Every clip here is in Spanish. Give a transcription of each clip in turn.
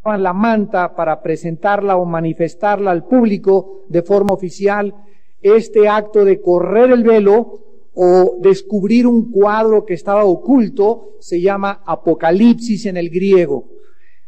la manta para presentarla o manifestarla al público de forma oficial. Este acto de correr el velo o descubrir un cuadro que estaba oculto se llama apocalipsis en el griego.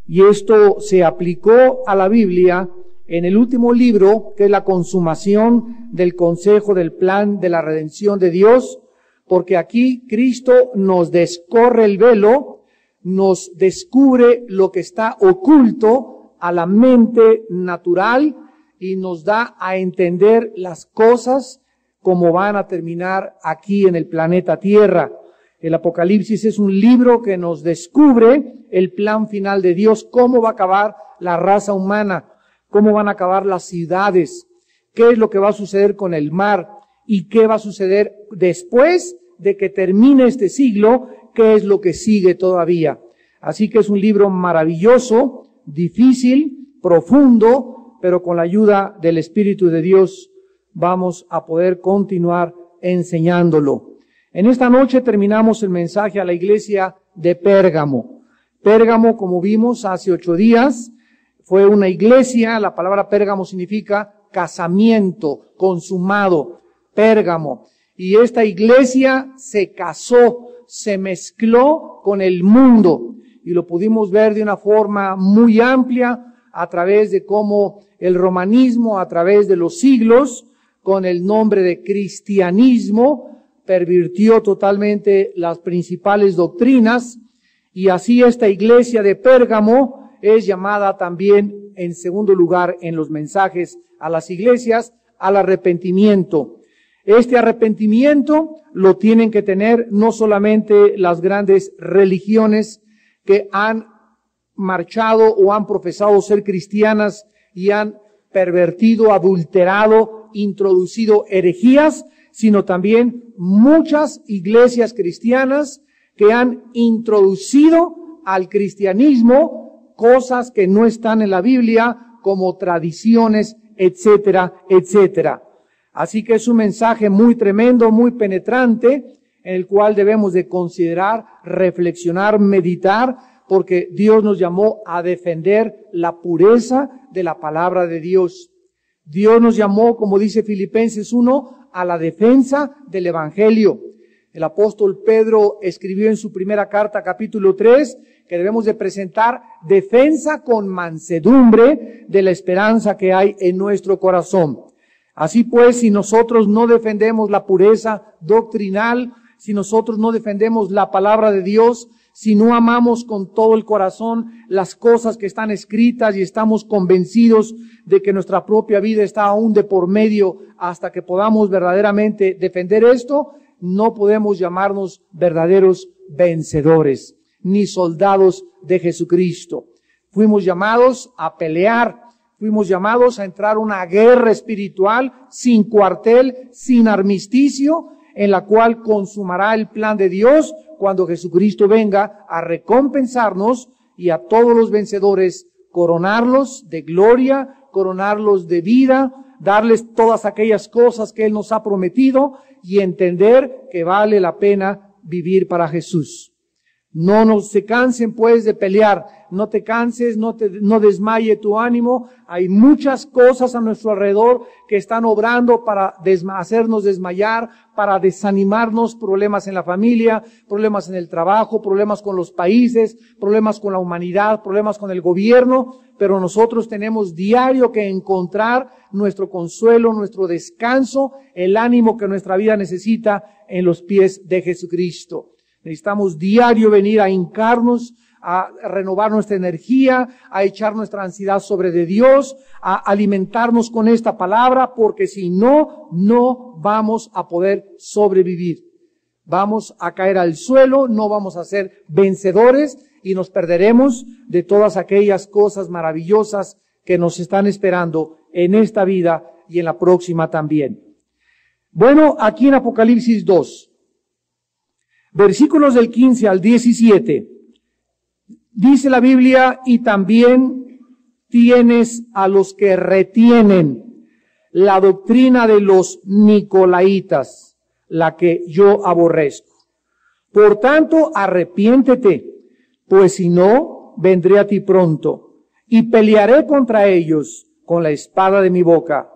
Y esto se aplicó a la Biblia en el último libro, que es la consumación del consejo del plan de la redención de Dios, porque aquí Cristo nos descorre el velo, nos descubre lo que está oculto a la mente natural y nos da a entender las cosas como van a terminar aquí en el planeta Tierra. El Apocalipsis es un libro que nos descubre el plan final de Dios, cómo va a acabar la raza humana, cómo van a acabar las ciudades, qué es lo que va a suceder con el mar y qué va a suceder después de que termine este siglo, qué es lo que sigue todavía. Así que es un libro maravilloso, difícil, profundo, pero con la ayuda del Espíritu de Dios vamos a poder continuar enseñándolo. En esta noche terminamos el mensaje a la iglesia de Pérgamo. Pérgamo, como vimos hace 8 días, fue una iglesia. La palabra Pérgamo significa casamiento, consumado, Pérgamo. Y esta iglesia se casó, se mezcló con el mundo. Y lo pudimos ver de una forma muy amplia a través de cómo el romanismo, a través de los siglos, con el nombre de cristianismo, pervirtió totalmente las principales doctrinas, y así esta iglesia de Pérgamo es llamada también, en segundo lugar, en los mensajes a las iglesias, al arrepentimiento. Este arrepentimiento lo tienen que tener no solamente las grandes religiones que han marchado o han profesado ser cristianas y han pervertido, adulterado, introducido herejías, sino también muchas iglesias cristianas que han introducido al cristianismo cosas que no están en la Biblia, como tradiciones, etcétera, etcétera. Así que es un mensaje muy tremendo, muy penetrante, en el cual debemos de considerar, reflexionar, meditar, porque Dios nos llamó a defender la pureza de la palabra de Dios. Dios nos llamó, como dice Filipenses 1, a la defensa del Evangelio. El apóstol Pedro escribió en su primera carta, capítulo 3, que debemos de presentar defensa con mansedumbre de la esperanza que hay en nuestro corazón. Así pues, si nosotros no defendemos la pureza doctrinal, si nosotros no defendemos la palabra de Dios, si no amamos con todo el corazón las cosas que están escritas y estamos convencidos de que nuestra propia vida está aún de por medio hasta que podamos verdaderamente defender esto, no podemos llamarnos verdaderos vencedores, ni soldados de Jesucristo. Fuimos llamados a pelear, fuimos llamados a entrar a una guerra espiritual sin cuartel, sin armisticio, en la cual consumará el plan de Dios cuando Jesucristo venga a recompensarnos y a todos los vencedores coronarlos de gloria, coronarlos de vida, darles todas aquellas cosas que Él nos ha prometido y entender que vale la pena vivir para Jesús. No se cansen pues de pelear, no te canses, no desmaye tu ánimo. Hay muchas cosas a nuestro alrededor que están obrando para hacernos desmayar, para desanimarnos, problemas en la familia, problemas en el trabajo, problemas con los países, problemas con la humanidad, problemas con el gobierno, pero nosotros tenemos diario que encontrar nuestro consuelo, nuestro descanso, el ánimo que nuestra vida necesita en los pies de Jesucristo. Necesitamos diario venir a hincarnos, a renovar nuestra energía, a echar nuestra ansiedad sobre de Dios, a alimentarnos con esta palabra, porque si no, no vamos a poder sobrevivir. Vamos a caer al suelo, no vamos a ser vencedores y nos perderemos de todas aquellas cosas maravillosas que nos están esperando en esta vida y en la próxima también. Bueno, aquí en Apocalipsis 2. Versículos del 15 al 17, dice la Biblia, y también tienes a los que retienen la doctrina de los nicolaitas, la que yo aborrezco. Por tanto, arrepiéntete, pues si no, vendré a ti pronto, y pelearé contra ellos con la espada de mi boca.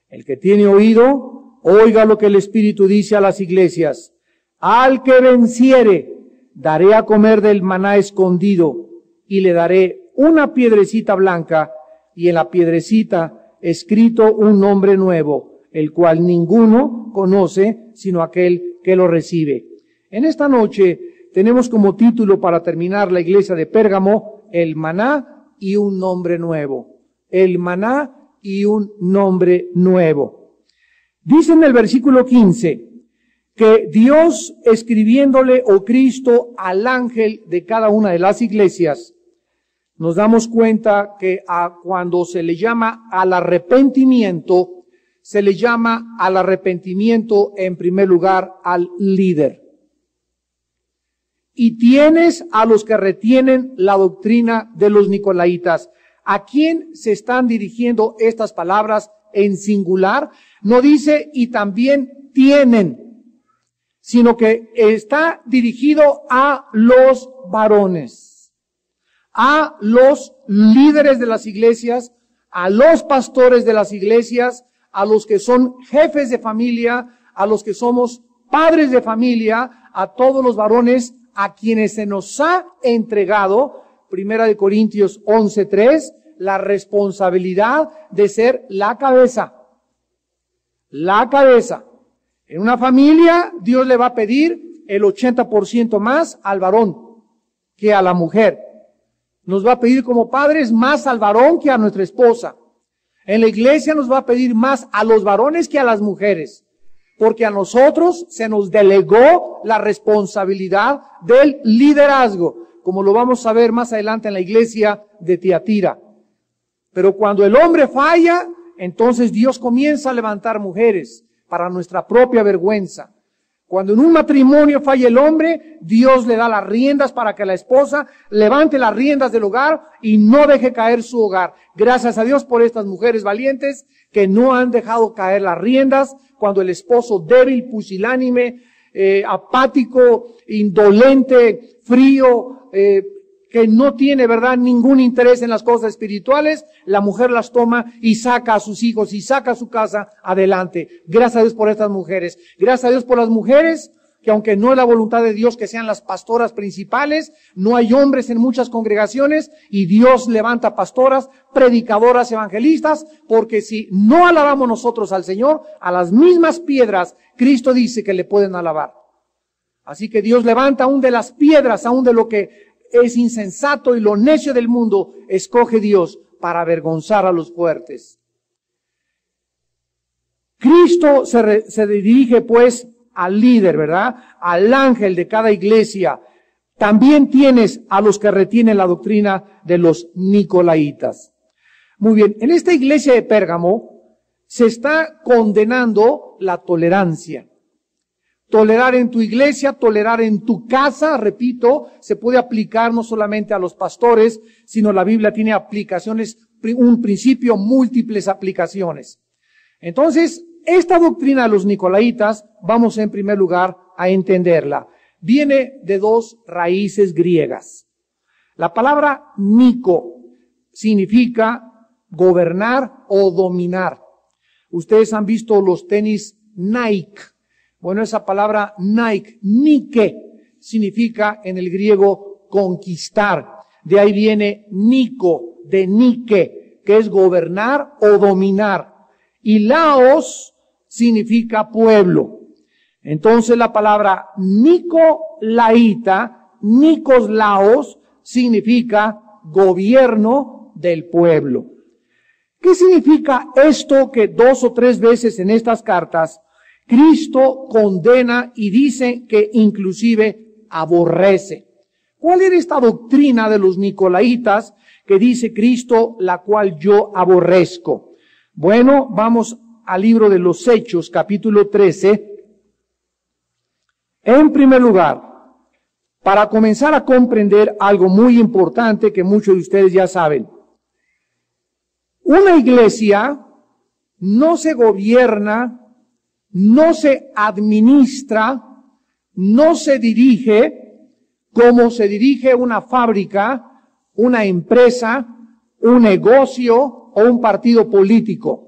El que tiene oído, oiga lo que el Espíritu dice a las iglesias. Al que venciere, daré a comer del maná escondido, y le daré una piedrecita blanca, y en la piedrecita escrito un nombre nuevo, el cual ninguno conoce, sino aquel que lo recibe. En esta noche tenemos como título para terminar la iglesia de Pérgamo, el maná y un nombre nuevo. El maná y un nombre nuevo. Dice en el versículo 15, que Dios escribiéndole, o Cristo, al ángel de cada una de las iglesias, nos damos cuenta que cuando se le llama al arrepentimiento, se le llama al arrepentimiento en primer lugar al líder. Y tienes a los que retienen la doctrina de los nicolaitas. ¿A quién se están dirigiendo estas palabras en singular? No dice y también tienen, sino que está dirigido a los varones, a los líderes de las iglesias, a los pastores de las iglesias, a los que son jefes de familia, a los que somos padres de familia, a todos los varones a quienes se nos ha entregado, 1 Corintios 11:3, la responsabilidad de ser la cabeza. La cabeza. En una familia, Dios le va a pedir el 80% más al varón que a la mujer. Nos va a pedir como padres más al varón que a nuestra esposa. En la iglesia nos va a pedir más a los varones que a las mujeres. Porque a nosotros se nos delegó la responsabilidad del liderazgo, como lo vamos a ver más adelante en la iglesia de Tiatira. Pero cuando el hombre falla, entonces Dios comienza a levantar mujeres para nuestra propia vergüenza. Cuando en un matrimonio falla el hombre, Dios le da las riendas para que la esposa levante las riendas del hogar y no deje caer su hogar. Gracias a Dios por estas mujeres valientes que no han dejado caer las riendas cuando el esposo débil, pusilánime, apático, indolente, frío, que no tiene, ¿verdad?, ningún interés en las cosas espirituales, la mujer las toma y saca a sus hijos y saca a su casa adelante. Gracias a Dios por estas mujeres. Gracias a Dios por las mujeres, que aunque no es la voluntad de Dios que sean las pastoras principales, no hay hombres en muchas congregaciones y Dios levanta pastoras, predicadoras, evangelistas, porque si no alabamos nosotros al Señor, a las mismas piedras, Cristo dice que le pueden alabar. Así que Dios levanta aún de las piedras, aún de lo que es insensato y lo necio del mundo, escoge Dios para avergonzar a los fuertes. Cristo se dirige pues al líder, ¿verdad?, al ángel de cada iglesia. También tienes a los que retienen la doctrina de los nicolaitas. Muy bien, en esta iglesia de Pérgamo se está condenando la tolerancia. Tolerar en tu iglesia, tolerar en tu casa, repito, se puede aplicar no solamente a los pastores, sino la Biblia tiene aplicaciones, un principio, múltiples aplicaciones. Entonces, esta doctrina de los nicolaitas, vamos en primer lugar a entenderla. Viene de dos raíces griegas. La palabra nico significa gobernar o dominar. Ustedes han visto los tenis Nike. Bueno, esa palabra Nike, Nike, significa en el griego conquistar. De ahí viene Nico, de Nike, que es gobernar o dominar. Y Laos significa pueblo. Entonces la palabra nicolaita, Nikos Laos, significa gobierno del pueblo. ¿Qué significa esto que 2 o 3 veces en estas cartas Cristo condena y dice que inclusive aborrece? ¿Cuál era esta doctrina de los nicolaitas que dice Cristo, la cual yo aborrezco? Bueno, vamos al libro de los Hechos, capítulo 13. En primer lugar, para comenzar a comprender algo muy importante que muchos de ustedes ya saben. Una iglesia no se gobierna, no se administra, no se dirige como se dirige una fábrica, una empresa, un negocio o un partido político.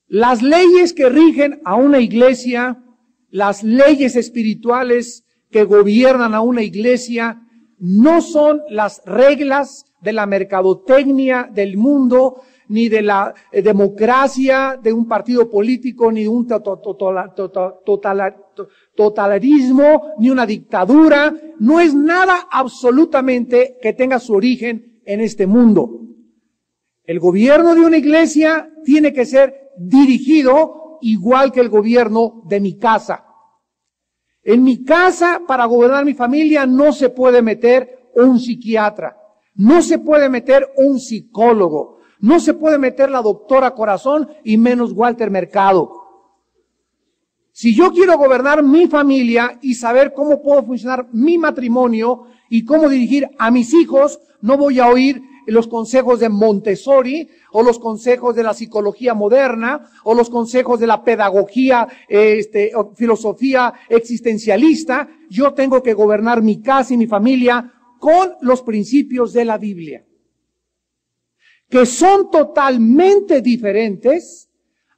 Las leyes que rigen a una iglesia, las leyes espirituales que gobiernan a una iglesia, no son las reglas de la mercadotecnia del mundo, ni de la democracia de un partido político, ni de un totalitarismo, ni una dictadura. No es nada absolutamente que tenga su origen en este mundo. El gobierno de una iglesia tiene que ser dirigido igual que el gobierno de mi casa. En mi casa, para gobernar mi familia, no se puede meter un psiquiatra, no se puede meter un psicólogo, no se puede meter la doctora Corazón y menos Walter Mercado. Si yo quiero gobernar mi familia y saber cómo puedo funcionar mi matrimonio y cómo dirigir a mis hijos, no voy a oír los consejos de Montessori, o los consejos de la psicología moderna, o los consejos de la pedagogía, o filosofía existencialista. Yo tengo que gobernar mi casa y mi familia con los principios de la Biblia, que son totalmente diferentes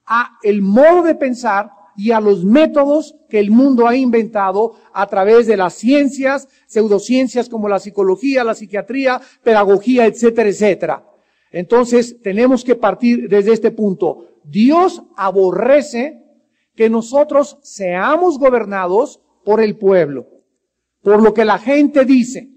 a el modo de pensar y a los métodos que el mundo ha inventado a través de las ciencias, pseudociencias como la psicología, la psiquiatría, pedagogía, etcétera, etcétera. Entonces, tenemos que partir desde este punto. Dios aborrece que nosotros seamos gobernados por el pueblo, por lo que la gente dice,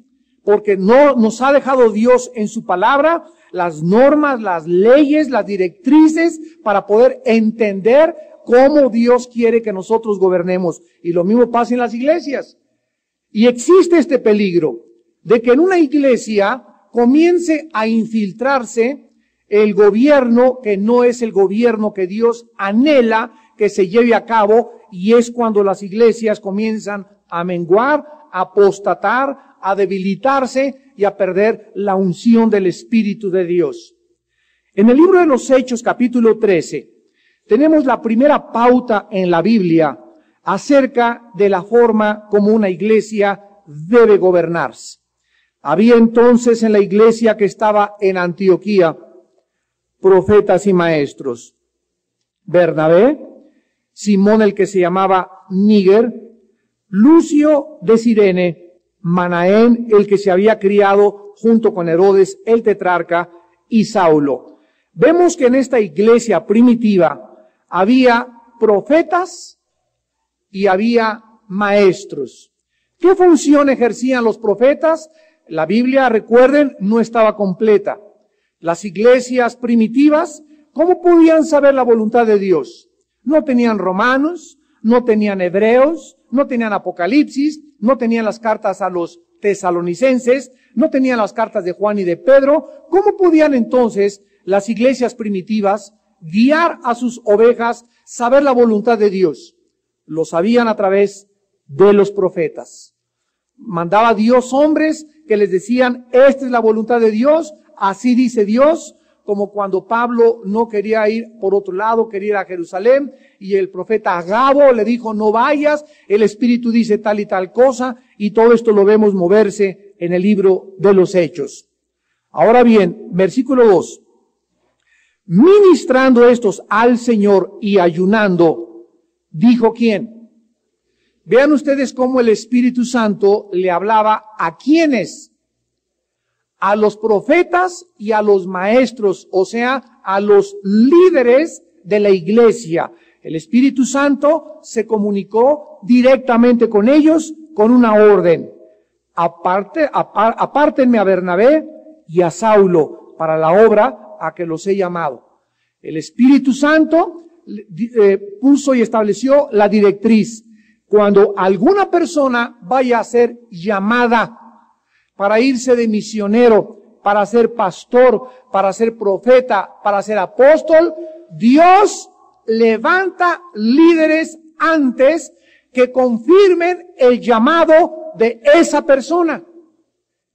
porque no nos ha dejado Dios en su palabra las normas, las leyes, las directrices para poder entender cómo Dios quiere que nosotros gobernemos. Y lo mismo pasa en las iglesias. Y existe este peligro de que en una iglesia comience a infiltrarse el gobierno que no es el gobierno que Dios anhela que se lleve a cabo, y es cuando las iglesias comienzan a menguar, a apostatar, a debilitarse y a perder la unción del Espíritu de Dios. En el libro de los Hechos, capítulo 13, tenemos la primera pauta en la Biblia acerca de la forma como una iglesia debe gobernarse. Había entonces en la iglesia que estaba en Antioquía profetas y maestros: Bernabé, Simón el que se llamaba Níger, Lucio de Cirene, Manaén el que se había criado junto con Herodes el tetrarca, y Saulo. Vemos que en esta iglesia primitiva había profetas y había maestros. ¿Qué función ejercían los profetas? La Biblia, recuerden, no estaba completa. Las iglesias primitivas, ¿cómo podían saber la voluntad de Dios? No tenían Romanos, no tenían Hebreos, no tenían Apocalipsis, no tenían las cartas a los tesalonicenses, no tenían las cartas de Juan y de Pedro. ¿Cómo podían entonces las iglesias primitivas guiar a sus ovejas, saber la voluntad de Dios? Lo sabían a través de los profetas. Mandaba Dios hombres que les decían: esta es la voluntad de Dios, así dice Dios, como cuando Pablo no quería ir por otro lado, quería ir a Jerusalén, y el profeta Agabo le dijo: no vayas, el Espíritu dice tal y tal cosa, y todo esto lo vemos moverse en el libro de los Hechos. Ahora bien, versículo 2. Ministrando estos al Señor y ayunando, dijo ¿quién? Vean ustedes cómo el Espíritu Santo le hablaba a quiénes: a los profetas y a los maestros, o sea, a los líderes de la iglesia. El Espíritu Santo se comunicó directamente con ellos con una orden: apártenme a Bernabé y a Saulo para la obra a que los he llamado. El Espíritu Santo puso y estableció la directriz. Cuando alguna persona vaya a ser llamada para irse de misionero, para ser pastor, para ser profeta, para ser apóstol, Dios levanta líderes antes que confirmen el llamado de esa persona.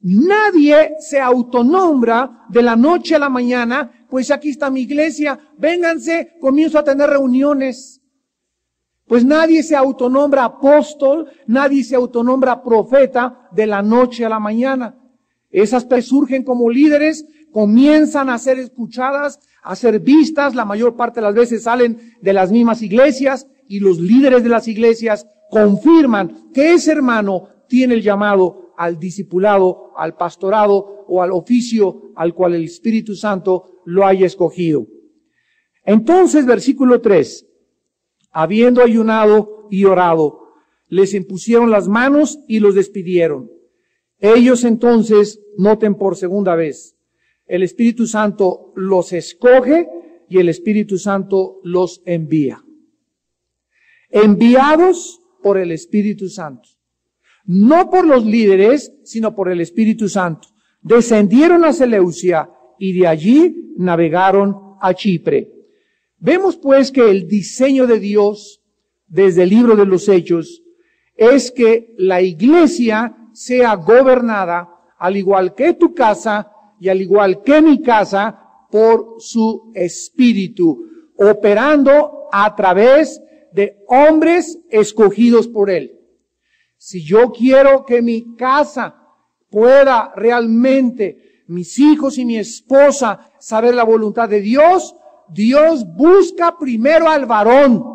Nadie se autonombra de la noche a la mañana: pues aquí está mi iglesia, vénganse, comienzo a tener reuniones. Pues nadie se autonombra apóstol, nadie se autonombra profeta de la noche a la mañana. Esas personas surgen como líderes, comienzan a ser escuchadas, a ser vistas, la mayor parte de las veces salen de las mismas iglesias y los líderes de las iglesias confirman que ese hermano tiene el llamado al discipulado, al pastorado o al oficio al cual el Espíritu Santo lo haya escogido. Entonces, versículo 3, habiendo ayunado y orado, les impusieron las manos y los despidieron. Ellos entonces, noten por segunda vez, el Espíritu Santo los escoge y el Espíritu Santo los envía. Enviados por el Espíritu Santo. No por los líderes, sino por el Espíritu Santo. Descendieron a Seleucia y de allí navegaron a Chipre. Vemos pues que el diseño de Dios, desde el libro de los Hechos, es que la iglesia sea gobernada, al igual que tu casa y al igual que mi casa, por su Espíritu, operando a través de hombres escogidos por Él. Si yo quiero que mi casa pueda realmente, mis hijos y mi esposa, saber la voluntad de Dios, Dios busca primero al varón.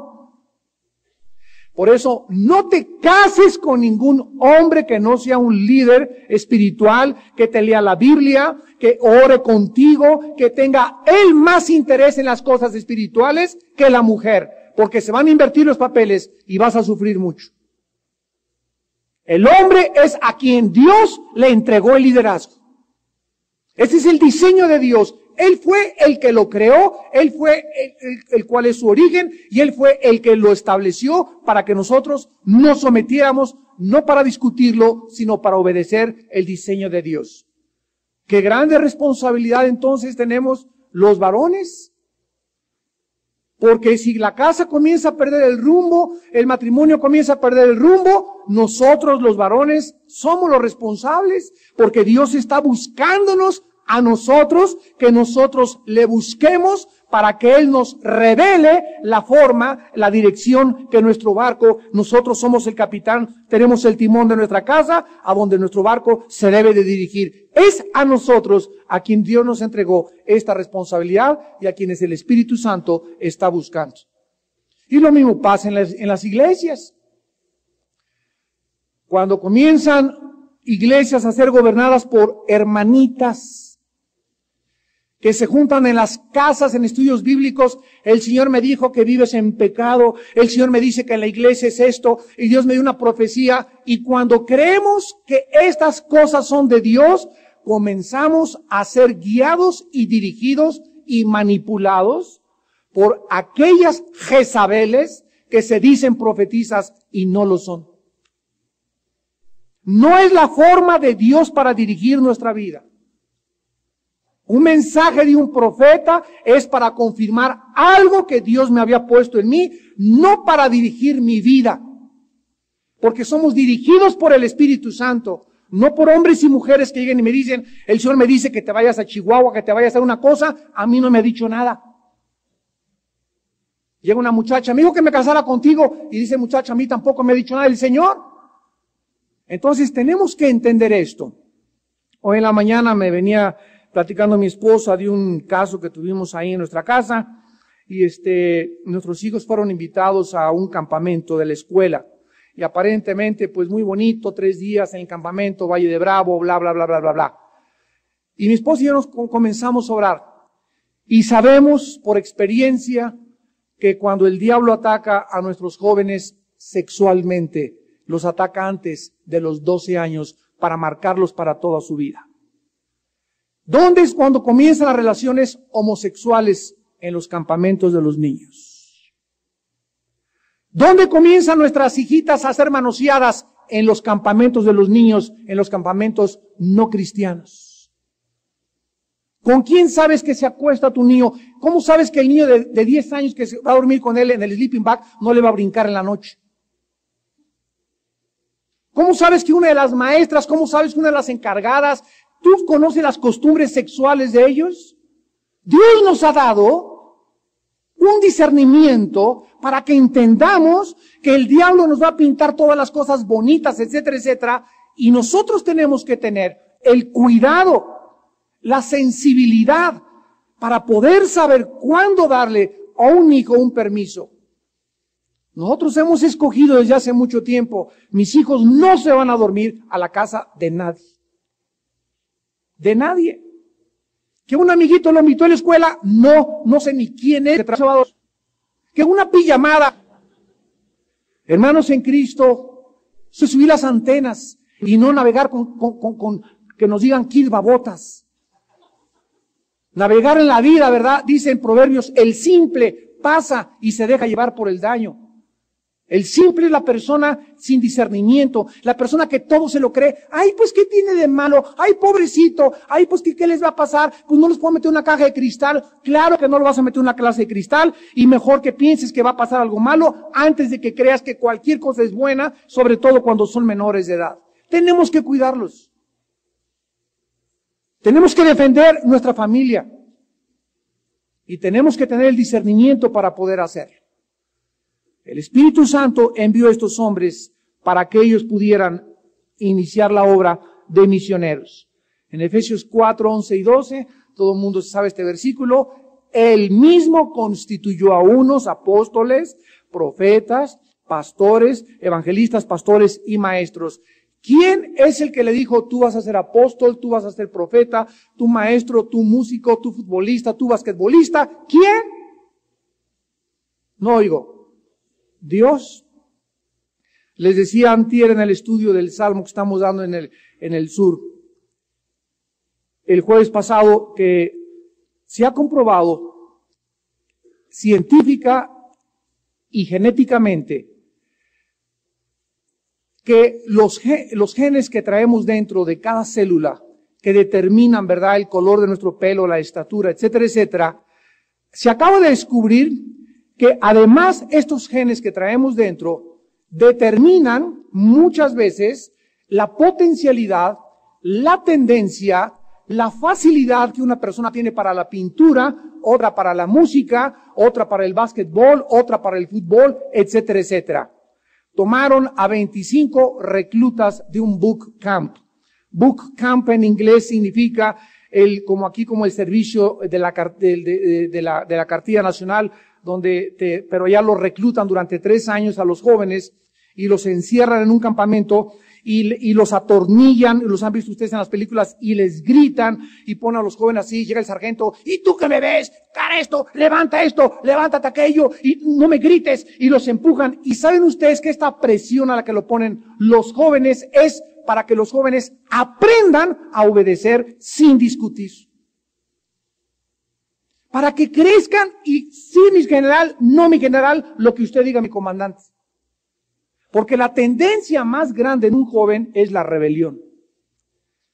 Por eso, no te cases con ningún hombre que no sea un líder espiritual, que te lea la Biblia, que ore contigo, que tenga él más interés en las cosas espirituales que la mujer, porque se van a invertir los papeles y vas a sufrir mucho. El hombre es a quien Dios le entregó el liderazgo. Ese es el diseño de Dios. Él fue el que lo creó, Él fue el cual es su origen, y Él fue el que lo estableció para que nosotros nos sometiéramos, no para discutirlo, sino para obedecer el diseño de Dios. Qué grande responsabilidad entonces tenemos los varones. Porque si la casa comienza a perder el rumbo, el matrimonio comienza a perder el rumbo, nosotros los varones somos los responsables, porque Dios está buscándonos a nosotros, que nosotros le busquemos para que Él nos revele la forma, la dirección que nuestro barco, nosotros somos el capitán, tenemos el timón de nuestra casa, a donde nuestro barco se debe de dirigir. Es a nosotros a quien Dios nos entregó esta responsabilidad y a quienes el Espíritu Santo está buscando. Y lo mismo pasa en las iglesias. Cuando comienzan iglesias a ser gobernadas por hermanitas, que se juntan en las casas, en estudios bíblicos, el Señor me dijo que vives en pecado, el Señor me dice que en la iglesia es esto, y Dios me dio una profecía, y cuando creemos que estas cosas son de Dios, comenzamos a ser guiados y dirigidos y manipulados por aquellas Jezabeles que se dicen profetizas y no lo son. No es la forma de Dios para dirigir nuestra vida. Un mensaje de un profeta es para confirmar algo que Dios me había puesto en mí, no para dirigir mi vida. Porque somos dirigidos por el Espíritu Santo, no por hombres y mujeres que lleguen y me dicen, el Señor me dice que te vayas a Chihuahua, que te vayas a hacer una cosa, a mí no me ha dicho nada. Llega una muchacha, me dijo que me casara contigo, y dice muchacha, a mí tampoco me ha dicho nada el Señor. Entonces tenemos que entender esto. Hoy en la mañana me venía platicando mi esposa de un caso que tuvimos ahí en nuestra casa, y nuestros hijos fueron invitados a un campamento de la escuela, y aparentemente pues muy bonito, 3 días en el campamento, Valle de Bravo, bla, bla, bla, bla, bla, bla. Y mi esposa y yo nos comenzamos a orar, y sabemos por experiencia que cuando el diablo ataca a nuestros jóvenes sexualmente, los ataca antes de los 12 años para marcarlos para toda su vida. ¿Dónde es cuando comienzan las relaciones homosexuales? En los campamentos de los niños. ¿Dónde comienzan nuestras hijitas a ser manoseadas? En los campamentos de los niños, en los campamentos no cristianos. ¿Con quién sabes que se acuesta tu niño? ¿Cómo sabes que el niño de 10 años que se va a dormir con él en el sleeping bag no le va a brincar en la noche? ¿Cómo sabes que una de las maestras, cómo sabes que una de las encargadas, tú conoces las costumbres sexuales de ellos? Dios nos ha dado un discernimiento para que entendamos que el diablo nos va a pintar todas las cosas bonitas, etcétera, etcétera, y nosotros tenemos que tener el cuidado, la sensibilidad para poder saber cuándo darle a un hijo un permiso. Nosotros hemos escogido desde hace mucho tiempo, mis hijos no se van a dormir a la casa de nadie. De nadie. Que un amiguito lo invitó a la escuela, no sé ni quién es. Que una pijamada. Hermanos en Cristo, se subir las antenas y no navegar con que nos digan babotas. Navegar en la vida, ¿verdad? Dice en Proverbios, el simple pasa y se deja llevar por el daño. El simple es la persona sin discernimiento, la persona que todo se lo cree. Ay, pues, ¿qué tiene de malo? Ay, pobrecito. Ay, pues, ¿qué les va a pasar? Pues no los puedo meter en una caja de cristal. Claro que no lo vas a meter en una clase de cristal. Y mejor que pienses que va a pasar algo malo antes de que creas que cualquier cosa es buena, sobre todo cuando son menores de edad. Tenemos que cuidarlos. Tenemos que defender nuestra familia. Y tenemos que tener el discernimiento para poder hacerlo. El Espíritu Santo envió a estos hombres para que ellos pudieran iniciar la obra de misioneros. En Efesios 4, 11 y 12, todo el mundo sabe este versículo, Él mismo constituyó a unos apóstoles, profetas, pastores, evangelistas, pastores y maestros. ¿Quién es el que le dijo, tú vas a ser apóstol, tú vas a ser profeta, tú maestro, tú músico, tú futbolista, tú basquetbolista? ¿Quién? No oigo. Dios. Les decía antier en el estudio del Salmo que estamos dando en el sur, el jueves pasado, que se ha comprobado científica y genéticamente que los genes que traemos dentro de cada célula, que determinan, ¿verdad?, el color de nuestro pelo, la estatura, etcétera, etcétera, se acaba de descubrir que además estos genes que traemos dentro determinan muchas veces la potencialidad, la tendencia, la facilidad que una persona tiene para la pintura, otra para la música, otra para el básquetbol, otra para el fútbol, etcétera, etcétera. Tomaron a 25 reclutas de un boot camp. Boot camp en inglés significa como el servicio de la cartilla nacional, pero ya los reclutan durante 3 años a los jóvenes y los encierran en un campamento y los atornillan, los han visto ustedes en las películas, y les gritan y ponen a los jóvenes así, llega el sargento, ¿y tú qué me ves? Cara esto, levántate aquello, y no me grites, y los empujan. Y saben ustedes que esta presión a la que lo ponen los jóvenes es para que los jóvenes aprendan a obedecer sin discutir. Para que crezcan y sí, mi general, no mi general, lo que usted diga, mi comandante. Porque la tendencia más grande en un joven es la rebelión.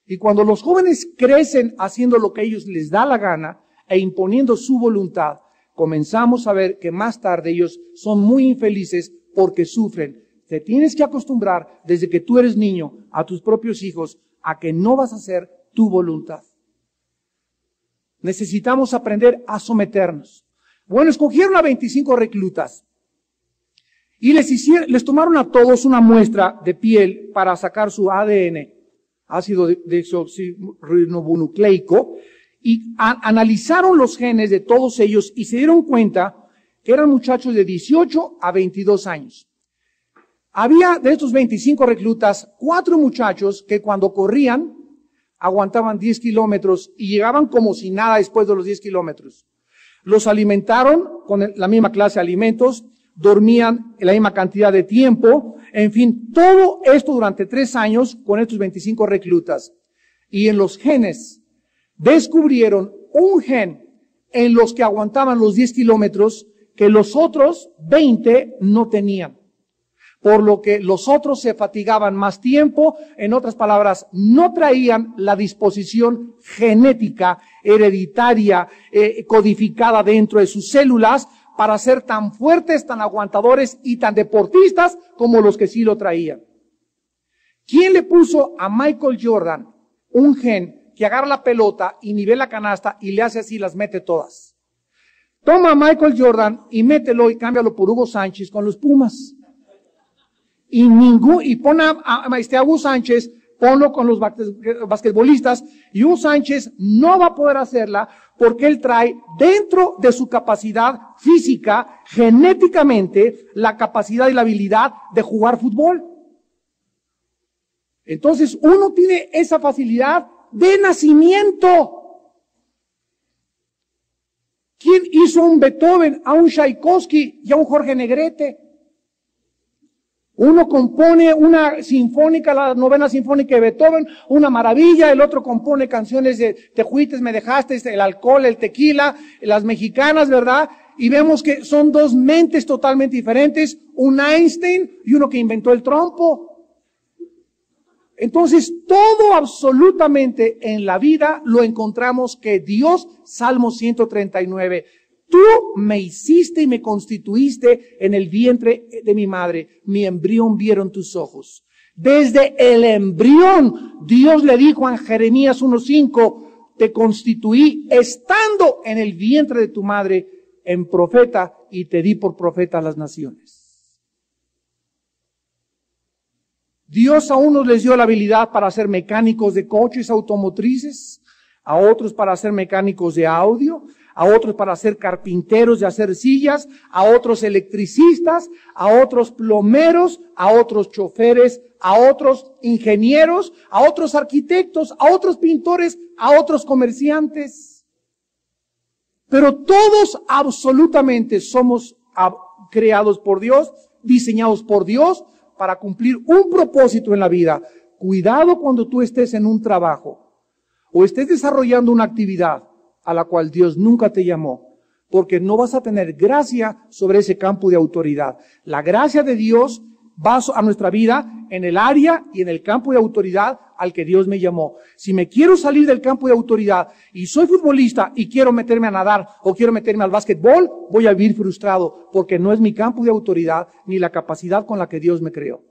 Y cuando los jóvenes crecen haciendo lo que a ellos les da la gana e imponiendo su voluntad, comenzamos a ver que más tarde ellos son muy infelices porque sufren. Te tienes que acostumbrar desde que tú eres niño a tus propios hijos a que no vas a hacer tu voluntad. Necesitamos aprender a someternos. Bueno, escogieron a 25 reclutas y les tomaron a todos una muestra de piel para sacar su ADN, ácido desoxirribonucleico, y analizaron los genes de todos ellos y se dieron cuenta que eran muchachos de 18 a 22 años. Había de estos 25 reclutas 4 muchachos que cuando corrían aguantaban 10 kilómetros y llegaban como si nada después de los 10 kilómetros. Los alimentaron con la misma clase de alimentos, dormían en la misma cantidad de tiempo, en fin, todo esto durante 3 años con estos 25 reclutas. Y en los genes descubrieron un gen en los que aguantaban los 10 kilómetros que los otros 20 no tenían. Por lo que los otros se fatigaban más tiempo, en otras palabras, no traían la disposición genética, hereditaria, codificada dentro de sus células para ser tan fuertes, tan aguantadores y tan deportistas como los que sí lo traían. ¿Quién le puso a Michael Jordan un gen que agarra la pelota y nivela la canasta y le hace así, las mete todas? Toma a Michael Jordan y mételo y cámbialo por Hugo Sánchez con los Pumas. Y pone a Hugo Sánchez ponlo con los basquetbolistas, y Hugo Sánchez no va a poder hacerla porque él trae dentro de su capacidad física, genéticamente, la capacidad y la habilidad de jugar fútbol. Entonces, uno tiene esa facilidad de nacimiento. ¿Quién hizo a un Beethoven, a un Tchaikovsky y a un Jorge Negrete? Uno compone una sinfónica, la novena sinfónica de Beethoven, una maravilla. El otro compone canciones de Te fuiste, me dejaste, el alcohol, el tequila, las mexicanas, ¿verdad? Y vemos que son dos mentes totalmente diferentes, un Einstein y uno que inventó el trompo. Entonces, todo absolutamente en la vida lo encontramos que Dios, Salmo 139, tú me hiciste y me constituiste en el vientre de mi madre, mi embrión vieron tus ojos. Desde el embrión, Dios le dijo a Jeremías 1:5, te constituí estando en el vientre de tu madre en profeta y te di por profeta a las naciones. Dios a unos les dio la habilidad para ser mecánicos de coches automotrices, a otros para ser mecánicos de audio, a otros para ser carpinteros de hacer sillas, a otros electricistas, a otros plomeros, a otros choferes, a otros ingenieros, a otros arquitectos, a otros pintores, a otros comerciantes. Pero todos absolutamente somos creados por Dios, diseñados por Dios, para cumplir un propósito en la vida. Cuidado cuando tú estés en un trabajo o estés desarrollando una actividad a la cual Dios nunca te llamó, porque no vas a tener gracia sobre ese campo de autoridad. La gracia de Dios va a nuestra vida en el área y en el campo de autoridad al que Dios me llamó. Si me quiero salir del campo de autoridad y soy futbolista y quiero meterme a nadar o quiero meterme al básquetbol, voy a vivir frustrado porque no es mi campo de autoridad ni la capacidad con la que Dios me creó.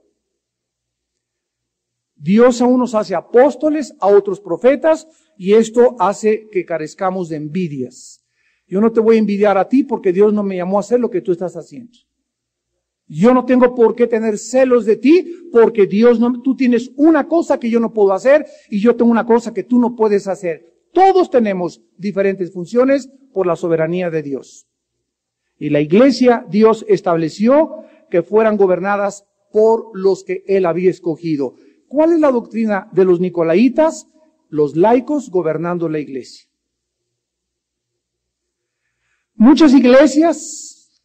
Dios a unos hace apóstoles, a otros profetas, y esto hace que carezcamos de envidias. Yo no te voy a envidiar a ti porque Dios no me llamó a hacer lo que tú estás haciendo. Yo no tengo por qué tener celos de ti, porque tú tienes una cosa que yo no puedo hacer y yo tengo una cosa que tú no puedes hacer. Todos tenemos diferentes funciones por la soberanía de Dios. Y la iglesia, Dios estableció que fueran gobernadas por los que Él había escogido. ¿Cuál es la doctrina de los nicolaitas? Los laicos gobernando la iglesia. Muchas iglesias,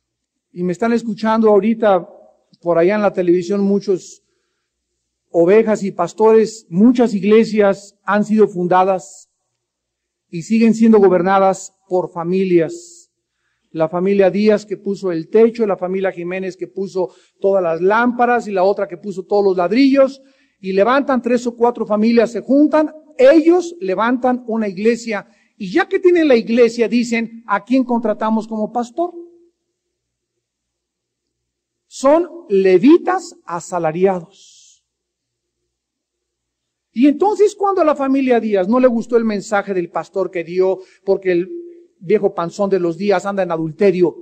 y me están escuchando ahorita por allá en la televisión muchos ovejas y pastores, muchas iglesias han sido fundadas y siguen siendo gobernadas por familias. La familia Díaz que puso el techo, la familia Jiménez que puso todas las lámparas y la otra que puso todos los ladrillos, y levantan 3 o 4 familias, se juntan, ellos levantan una iglesia, y ya que tienen la iglesia dicen, ¿a quién contratamos como pastor? Son levitas asalariados. Y entonces cuando a la familia Díaz no le gustó el mensaje del pastor que dio, porque el viejo panzón de los Díaz anda en adulterio,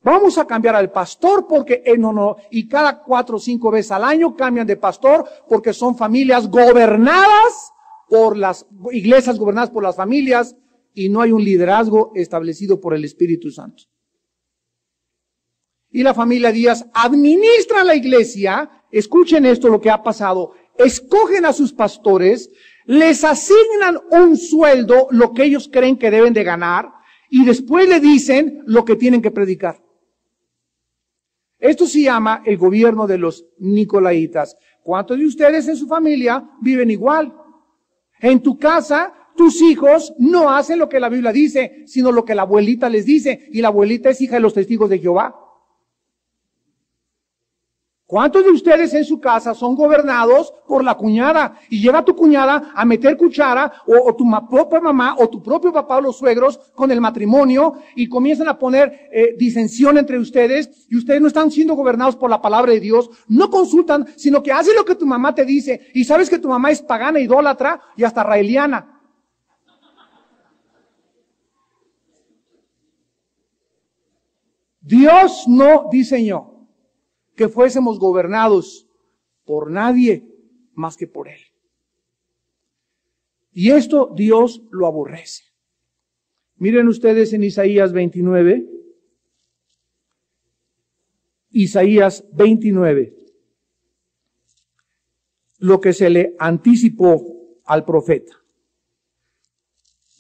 vamos a cambiar al pastor porque no, y cada 4 o 5 veces al año cambian de pastor porque son familias gobernadas por las iglesias, gobernadas por las familias, y no hay un liderazgo establecido por el Espíritu Santo. Y la familia Díaz administra la iglesia. Escuchen esto, lo que ha pasado. Escogen a sus pastores, les asignan un sueldo, lo que ellos creen que deben de ganar, y después le dicen lo que tienen que predicar. Esto se llama el gobierno de los nicolaitas. ¿Cuántos de ustedes en su familia viven igual? En tu casa, tus hijos no hacen lo que la Biblia dice, sino lo que la abuelita les dice, y la abuelita es hija de los testigos de Jehová. ¿Cuántos de ustedes en su casa son gobernados por la cuñada? Y llega tu cuñada a meter cuchara, o tu propia mamá, o tu propio papá, o los suegros, con el matrimonio, y comienzan a poner disensión entre ustedes, y ustedes no están siendo gobernados por la palabra de Dios, no consultan, sino que hacen lo que tu mamá te dice, y sabes que tu mamá es pagana, idólatra, y hasta raeliana. Dios no diseñó que fuésemos gobernados por nadie más que por Él. Y esto Dios lo aborrece. Miren ustedes en Isaías 29. Isaías 29. Lo que se le anticipó al profeta.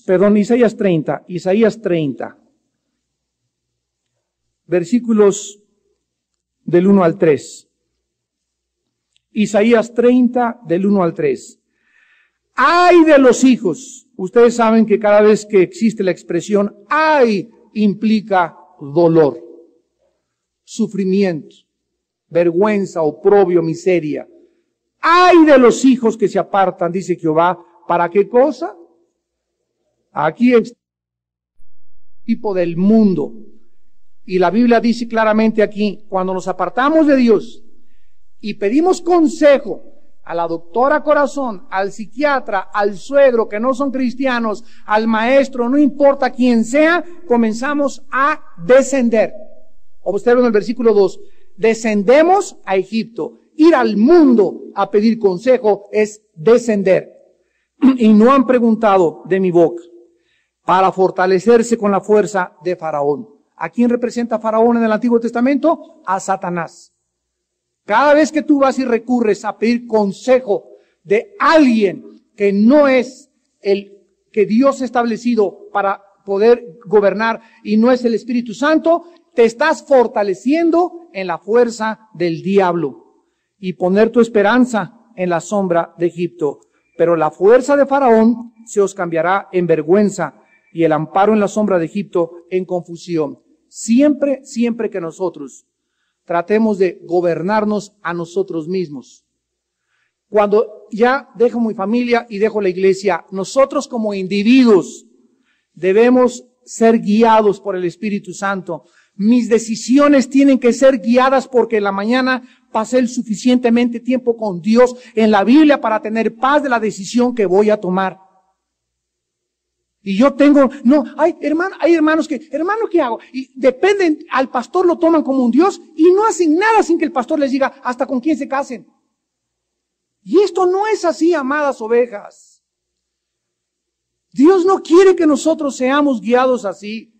Perdón, Isaías 30. Isaías 30. Versículos del 1 al 3. Isaías 30 del 1 al 3. ¡Ay de los hijos! Ustedes saben que cada vez que existe la expresión ¡ay! Implica dolor, sufrimiento, vergüenza, oprobio, miseria. ¡Ay de los hijos que se apartan! Dice Jehová. ¿Para qué cosa? Aquí es tipo del mundo. Y la Biblia dice claramente aquí, cuando nos apartamos de Dios y pedimos consejo a la doctora corazón, al psiquiatra, al suegro que no son cristianos, al maestro, no importa quién sea, comenzamos a descender. Observen el versículo 2. Descendemos a Egipto. Ir al mundo a pedir consejo es descender. Y no han preguntado de mi boca para fortalecerse con la fuerza de Faraón. ¿A quién representa Faraón en el Antiguo Testamento? A Satanás. Cada vez que tú vas y recurres a pedir consejo de alguien que no es el que Dios ha establecido para poder gobernar y no es el Espíritu Santo, te estás fortaleciendo en la fuerza del diablo y poner tu esperanza en la sombra de Egipto. Pero la fuerza de Faraón se os cambiará en vergüenza y el amparo en la sombra de Egipto en confusión. Siempre que nosotros tratemos de gobernarnos a nosotros mismos. Cuando ya dejo mi familia y dejo la iglesia, nosotros como individuos debemos ser guiados por el Espíritu Santo. Mis decisiones tienen que ser guiadas porque en la mañana pasé el suficientemente tiempo con Dios en la Biblia para tener paz de la decisión que voy a tomar. Y yo tengo, hay hermanos que, hermano, ¿qué hago? Y dependen, al pastor lo toman como un Dios y no hacen nada sin que el pastor les diga hasta con quién se casen. Y esto no es así, amadas ovejas. Dios no quiere que nosotros seamos guiados así.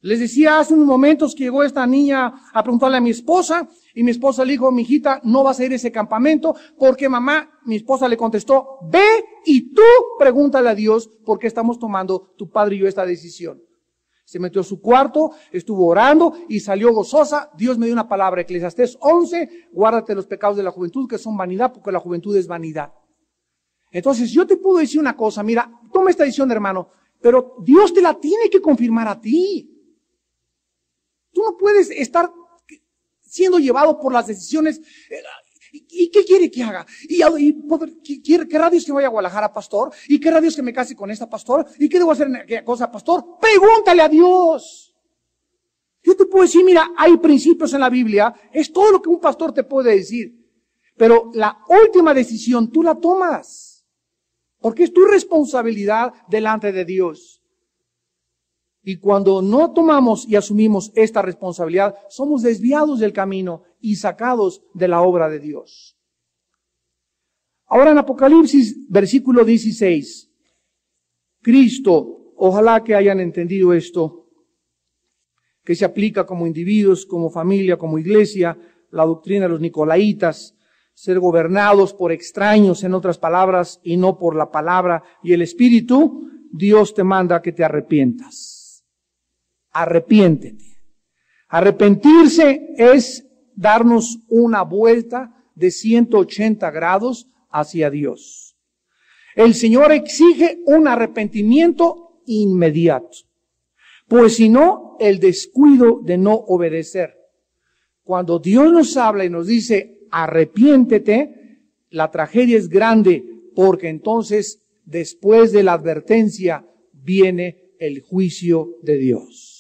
Les decía hace unos momentos que llegó esta niña a preguntarle a mi esposa y mi esposa le dijo, mijita, no vas a ir a ese campamento porque mamá, mi esposa le contestó, ve y tú pregúntale a Dios por qué estamos tomando tu padre y yo esta decisión. Se metió a su cuarto, estuvo orando y salió gozosa. Dios me dio una palabra, Eclesiastés 11, guárdate los pecados de la juventud que son vanidad porque la juventud es vanidad. Entonces yo te puedo decir una cosa, mira, toma esta decisión, hermano, pero Dios te la tiene que confirmar a ti. Tú no puedes estar siendo llevado por las decisiones. ¿Y qué quiere que haga? ¿Querrá Dios que vaya a Guadalajara, pastor? ¿Y querrá Dios que me case con esta, pastor? ¿Y qué debo hacer en aquella cosa, pastor? Pregúntale a Dios. Yo te puedo decir, mira, hay principios en la Biblia. Es todo lo que un pastor te puede decir. Pero la última decisión tú la tomas. Porque es tu responsabilidad delante de Dios. Y cuando no tomamos y asumimos esta responsabilidad, somos desviados del camino y sacados de la obra de Dios. Ahora en Apocalipsis, versículo 16, Cristo, ojalá que hayan entendido esto, que se aplica como individuos, como familia, como iglesia, la doctrina de los nicolaitas, ser gobernados por extraños, en otras palabras, y no por la palabra y el Espíritu. Dios te manda que te arrepientas. Arrepiéntete. Arrepentirse es darnos una vuelta de 180 grados hacia Dios. El Señor exige un arrepentimiento inmediato. Pues si no, el descuido de no obedecer. Cuando Dios nos habla y nos dice, arrepiéntete, la tragedia es grande, porque entonces, después de la advertencia, viene el juicio de Dios.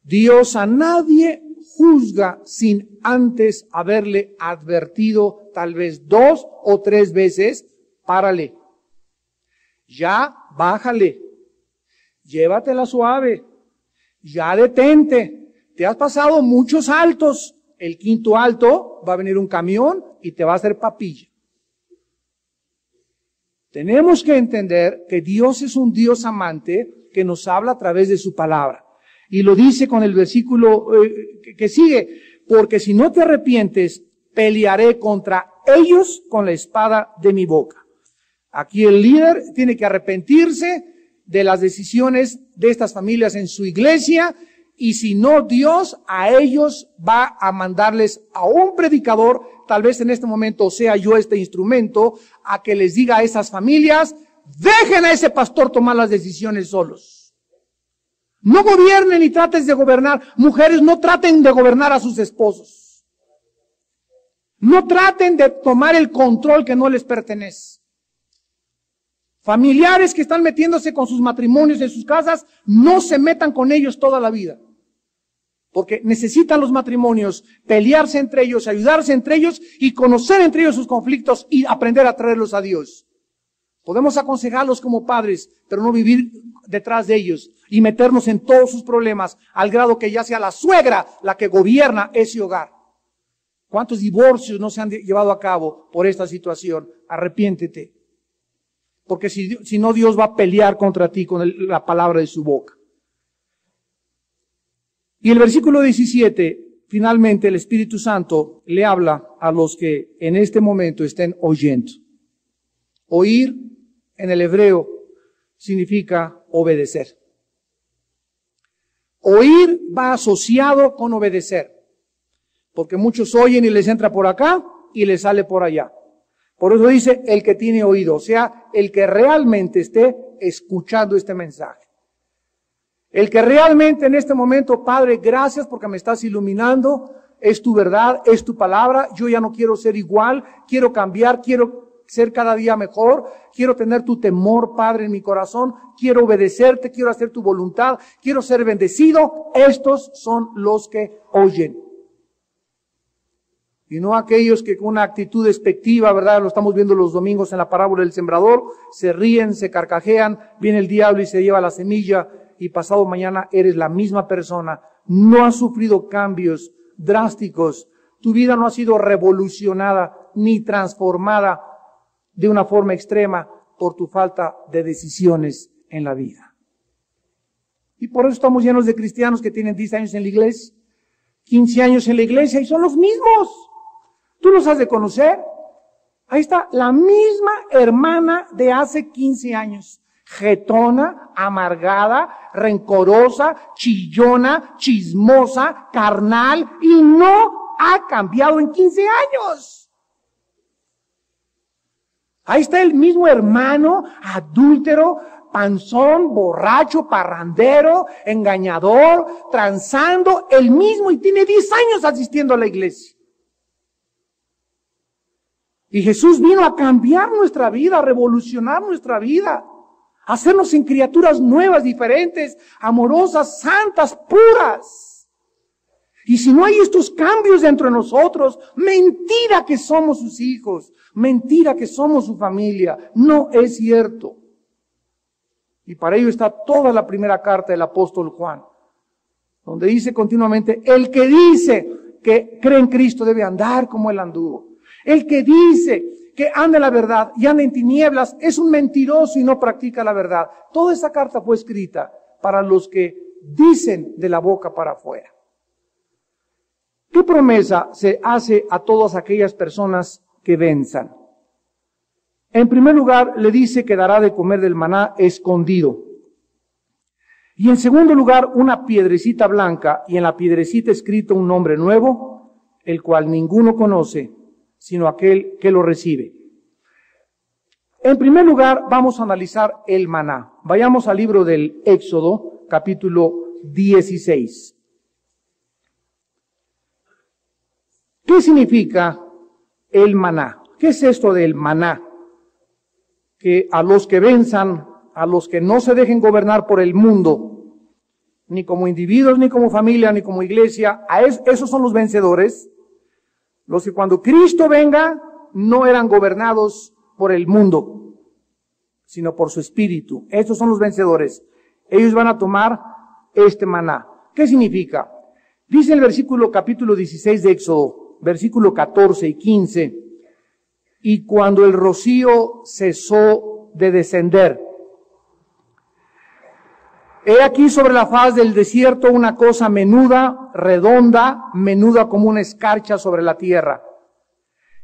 Dios a nadie juzga sin antes haberle advertido tal vez 2 o 3 veces, párale, ya bájale, llévatela suave, ya detente, te has pasado muchos altos, el 5º alto va a venir un camión y te va a hacer papilla. Tenemos que entender que Dios es un Dios amante que nos habla a través de su palabra. Y lo dice con el versículo que sigue, porque si no te arrepientes, pelearé contra ellos con la espada de mi boca. Aquí el líder tiene que arrepentirse de las decisiones de estas familias en su iglesia, y si no, Dios a ellos va a mandarles a un predicador, tal vez en este momento sea yo este instrumento, a que les diga a esas familias, dejen a ese pastor tomar las decisiones solos. No gobiernen y traten de gobernar. Mujeres, no traten de gobernar a sus esposos. No traten de tomar el control que no les pertenece. Familiares que están metiéndose con sus matrimonios en sus casas, no se metan con ellos toda la vida. Porque necesitan los matrimonios pelearse entre ellos, ayudarse entre ellos y conocer entre ellos sus conflictos y aprender a traerlos a Dios. Podemos aconsejarlos como padres, pero no vivir detrás de ellos y meternos en todos sus problemas al grado que ya sea la suegra la que gobierna ese hogar. ¿Cuántos divorcios no se han llevado a cabo por esta situación? Arrepiéntete. Porque si no, Dios va a pelear contra ti con la palabra de su boca. Y el versículo 17, finalmente el Espíritu Santo le habla a los que en este momento estén oyendo. Oír en el hebreo significa obedecer. Oír va asociado con obedecer. Porque muchos oyen y les entra por acá y les sale por allá. Por eso dice el que tiene oído, o sea, el que realmente esté escuchando este mensaje. El que realmente en este momento, Padre, gracias porque me estás iluminando, es tu verdad, es tu palabra, yo ya no quiero ser igual, quiero cambiar, quiero ser cada día mejor, quiero tener tu temor, Padre, en mi corazón, quiero obedecerte, quiero hacer tu voluntad, quiero ser bendecido. Estos son los que oyen. Y no aquellos que con una actitud despectiva, ¿verdad? Lo estamos viendo los domingos en la parábola del sembrador, se ríen, se carcajean, viene el diablo y se lleva la semilla, y pasado mañana eres la misma persona. No has sufrido cambios drásticos. Tu vida no ha sido revolucionada ni transformada de una forma extrema por tu falta de decisiones en la vida. Y por eso estamos llenos de cristianos que tienen 10 años en la iglesia, 15 años en la iglesia y son los mismos. ¿Tú los has de conocer? Ahí está la misma hermana de hace 15 años. Jetona, amargada, rencorosa, chillona, chismosa, carnal, y no ha cambiado en 15 años. Ahí está el mismo hermano, adúltero, panzón, borracho, parrandero, engañador, transando, el mismo, y tiene 10 años asistiendo a la iglesia. Y Jesús vino a cambiar nuestra vida, a revolucionar nuestra vida, a hacernos en criaturas nuevas, diferentes, amorosas, santas, puras. Y si no hay estos cambios dentro de nosotros, mentira que somos sus hijos, mentira que somos su familia, no es cierto. Y para ello está toda la primera carta del apóstol Juan, donde dice continuamente, el que dice que cree en Cristo debe andar como él anduvo. El que dice que anda en la verdad y anda en tinieblas es un mentiroso y no practica la verdad. Toda esa carta fue escrita para los que dicen de la boca para afuera. ¿Qué promesa se hace a todas aquellas personas que venzan? En primer lugar, le dice que dará de comer del maná escondido. Y en segundo lugar, una piedrecita blanca y en la piedrecita escrito un nombre nuevo, el cual ninguno conoce, sino aquel que lo recibe. En primer lugar, vamos a analizar el maná. Vayamos al libro del Éxodo, capítulo 16. ¿Qué significa el maná? ¿Qué es esto del maná? Que a los que venzan, a los que no se dejen gobernar por el mundo, ni como individuos, ni como familia, ni como iglesia, esos son los vencedores. Los que cuando Cristo venga no eran gobernados por el mundo, sino por su espíritu. Estos son los vencedores. Ellos van a tomar este maná. ¿Qué significa? Dice el versículo capítulo 16 de Éxodo, versículo 14 y 15, y cuando el rocío cesó de descender. He aquí sobre la faz del desierto una cosa menuda, redonda, menuda como una escarcha sobre la tierra.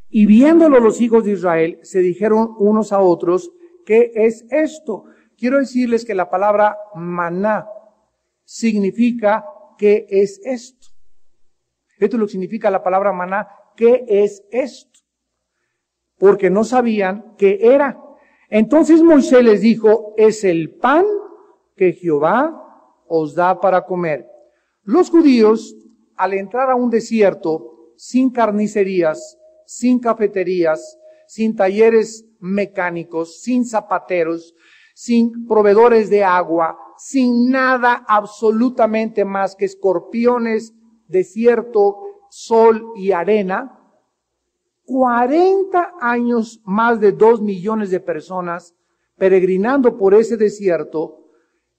Y viéndolo los hijos de Israel, se dijeron unos a otros, ¿qué es esto? Quiero decirles que la palabra maná significa ¿qué es esto? Esto es lo que significa la palabra maná, ¿qué es esto? Porque no sabían qué era. Entonces Moisés les dijo, es el pan que Jehová os da para comer. Los judíos, al entrar a un desierto, sin carnicerías, sin cafeterías, sin talleres mecánicos, sin zapateros, sin proveedores de agua, sin nada absolutamente más que escorpiones, desierto, sol y arena, 40 años, más de 2 millones de personas peregrinando por ese desierto.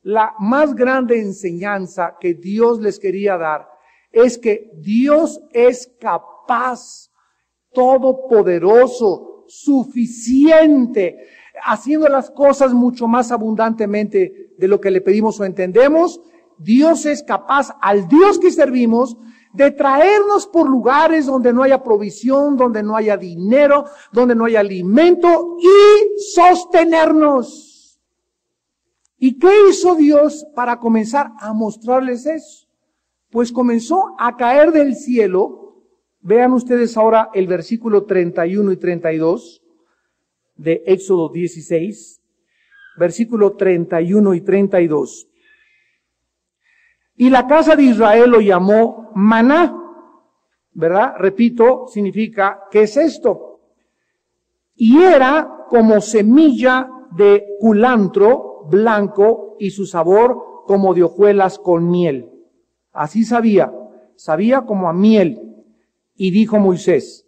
La más grande enseñanza que Dios les quería dar es que Dios es capaz, todopoderoso, suficiente, haciendo las cosas mucho más abundantemente de lo que le pedimos o entendemos. Dios es capaz, al Dios que servimos, de traernos por lugares donde no haya provisión, donde no haya dinero, donde no haya alimento y sostenernos. ¿Y qué hizo Dios para comenzar a mostrarles eso? Pues comenzó a caer del cielo. Vean ustedes ahora el versículo 31 y 32 de Éxodo 16, versículo 31 y 32. Y la casa de Israel lo llamó maná, ¿verdad? Repito, significa, ¿qué es esto? Y era como semilla de culantro blanco y su sabor como de hojuelas con miel. Así sabía como a miel. Y dijo Moisés,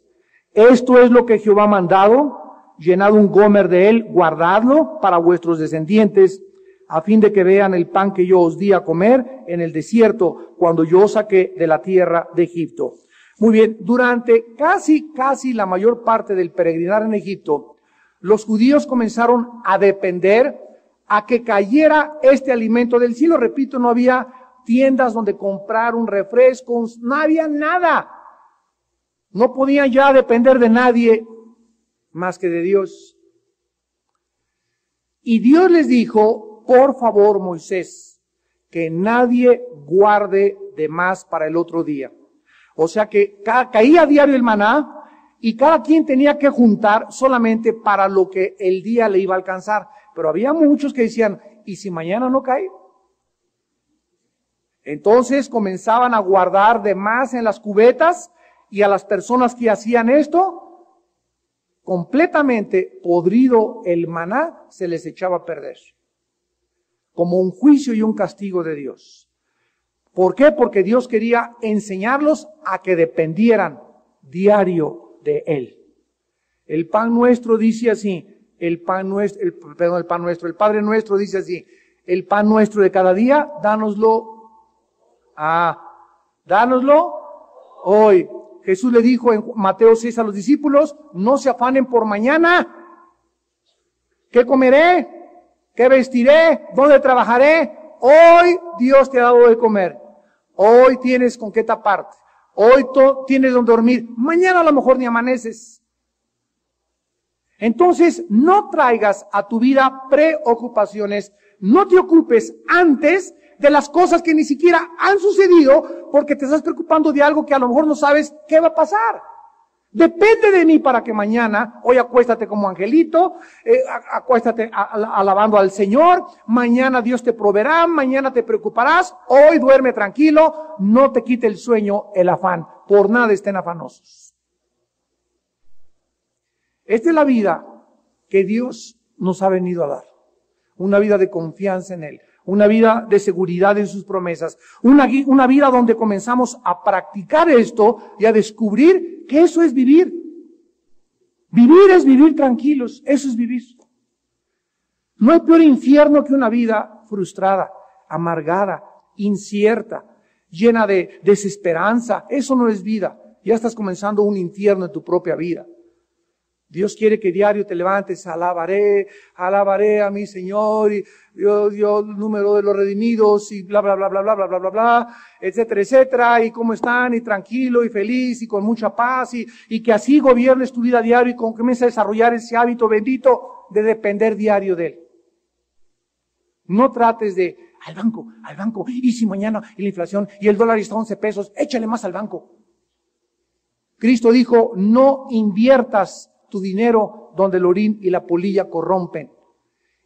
esto es lo que Jehová ha mandado, llenad un gomer de él, guardadlo para vuestros descendientes, a fin de que vean el pan que yo os di a comer en el desierto, cuando yo os saqué de la tierra de Egipto. Muy bien, durante casi la mayor parte del peregrinar en Egipto, los judíos comenzaron a depender a que cayera este alimento del cielo. Repito, no había tiendas donde comprar un refresco, no había nada. No podían ya depender de nadie más que de Dios. Y Dios les dijo, por favor, Moisés, que nadie guarde de más para el otro día. O sea que caía a diario el maná y cada quien tenía que juntar solamente para lo que el día le iba a alcanzar. Pero había muchos que decían, ¿y si mañana no cae? Entonces comenzaban a guardar de más en las cubetas, y a las personas que hacían esto, completamente podrido el maná, se les echaba a perder. Como un juicio y un castigo de Dios. ¿Por qué? Porque Dios quería enseñarlos a que dependieran diario de Él. El pan nuestro dice así, el Padre nuestro dice así, el pan nuestro de cada día, dánoslo hoy. Jesús le dijo en Mateo 6 a los discípulos, no se afanen por mañana. ¿Qué comeré? ¿Qué vestiré? ¿Dónde trabajaré? Hoy Dios te ha dado de comer. Hoy tienes con qué taparte. Hoy tienes donde dormir. Mañana a lo mejor ni amaneces. Entonces, no traigas a tu vida preocupaciones. No te ocupes antes de las cosas que ni siquiera han sucedido, porque te estás preocupando de algo que a lo mejor no sabes qué va a pasar. Depende de mí para que mañana, hoy acuéstate como angelito, acuéstate alabando al Señor, mañana Dios te proveerá, mañana te preocuparás, hoy duerme tranquilo, no te quite el sueño, el afán, por nada estén afanosos. Esta es la vida que Dios nos ha venido a dar, una vida de confianza en Él. Una vida de seguridad en sus promesas. Una vida donde comenzamos a practicar esto y a descubrir que eso es vivir. Vivir es vivir tranquilos. Eso es vivir. No hay peor infierno que una vida frustrada, amargada, incierta, llena de desesperanza. Eso no es vida. Ya estás comenzando un infierno en tu propia vida. Dios quiere que diario te levantes, alabaré a mi Señor, y Dios, el número de los redimidos, y bla, bla, bla, bla, bla, bla, bla, bla, bla, etcétera, etcétera, y cómo están, y tranquilo, y feliz, y con mucha paz, y que así gobiernes tu vida diario, y comiences a desarrollar ese hábito bendito de depender diario de Él. No trates de, al banco, y si mañana, y la inflación, y el dólar está a 11 pesos, échale más al banco. Cristo dijo, no inviertas tu dinero donde el orín y la polilla corrompen.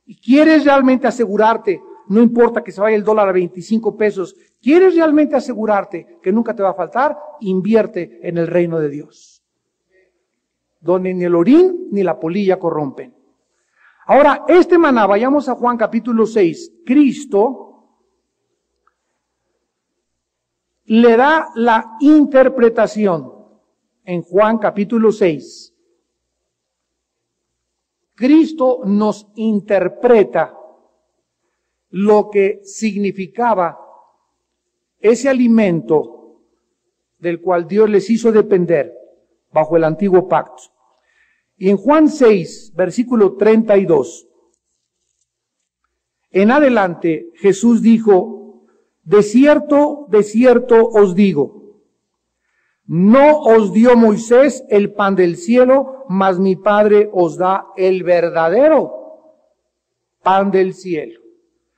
Y quieres realmente asegurarte, no importa que se vaya el dólar a 25 pesos, quieres realmente asegurarte que nunca te va a faltar, invierte en el reino de Dios, donde ni el orín ni la polilla corrompen. Ahora, este maná, vayamos a Juan capítulo 6, Cristo le da la interpretación en Juan capítulo 6. Cristo nos interpreta lo que significaba ese alimento del cual Dios les hizo depender bajo el antiguo pacto. Y en Juan 6, versículo 32, en adelante Jesús dijo, de cierto os digo, no os dio Moisés el pan del cielo, mas mi Padre os da el verdadero pan del cielo.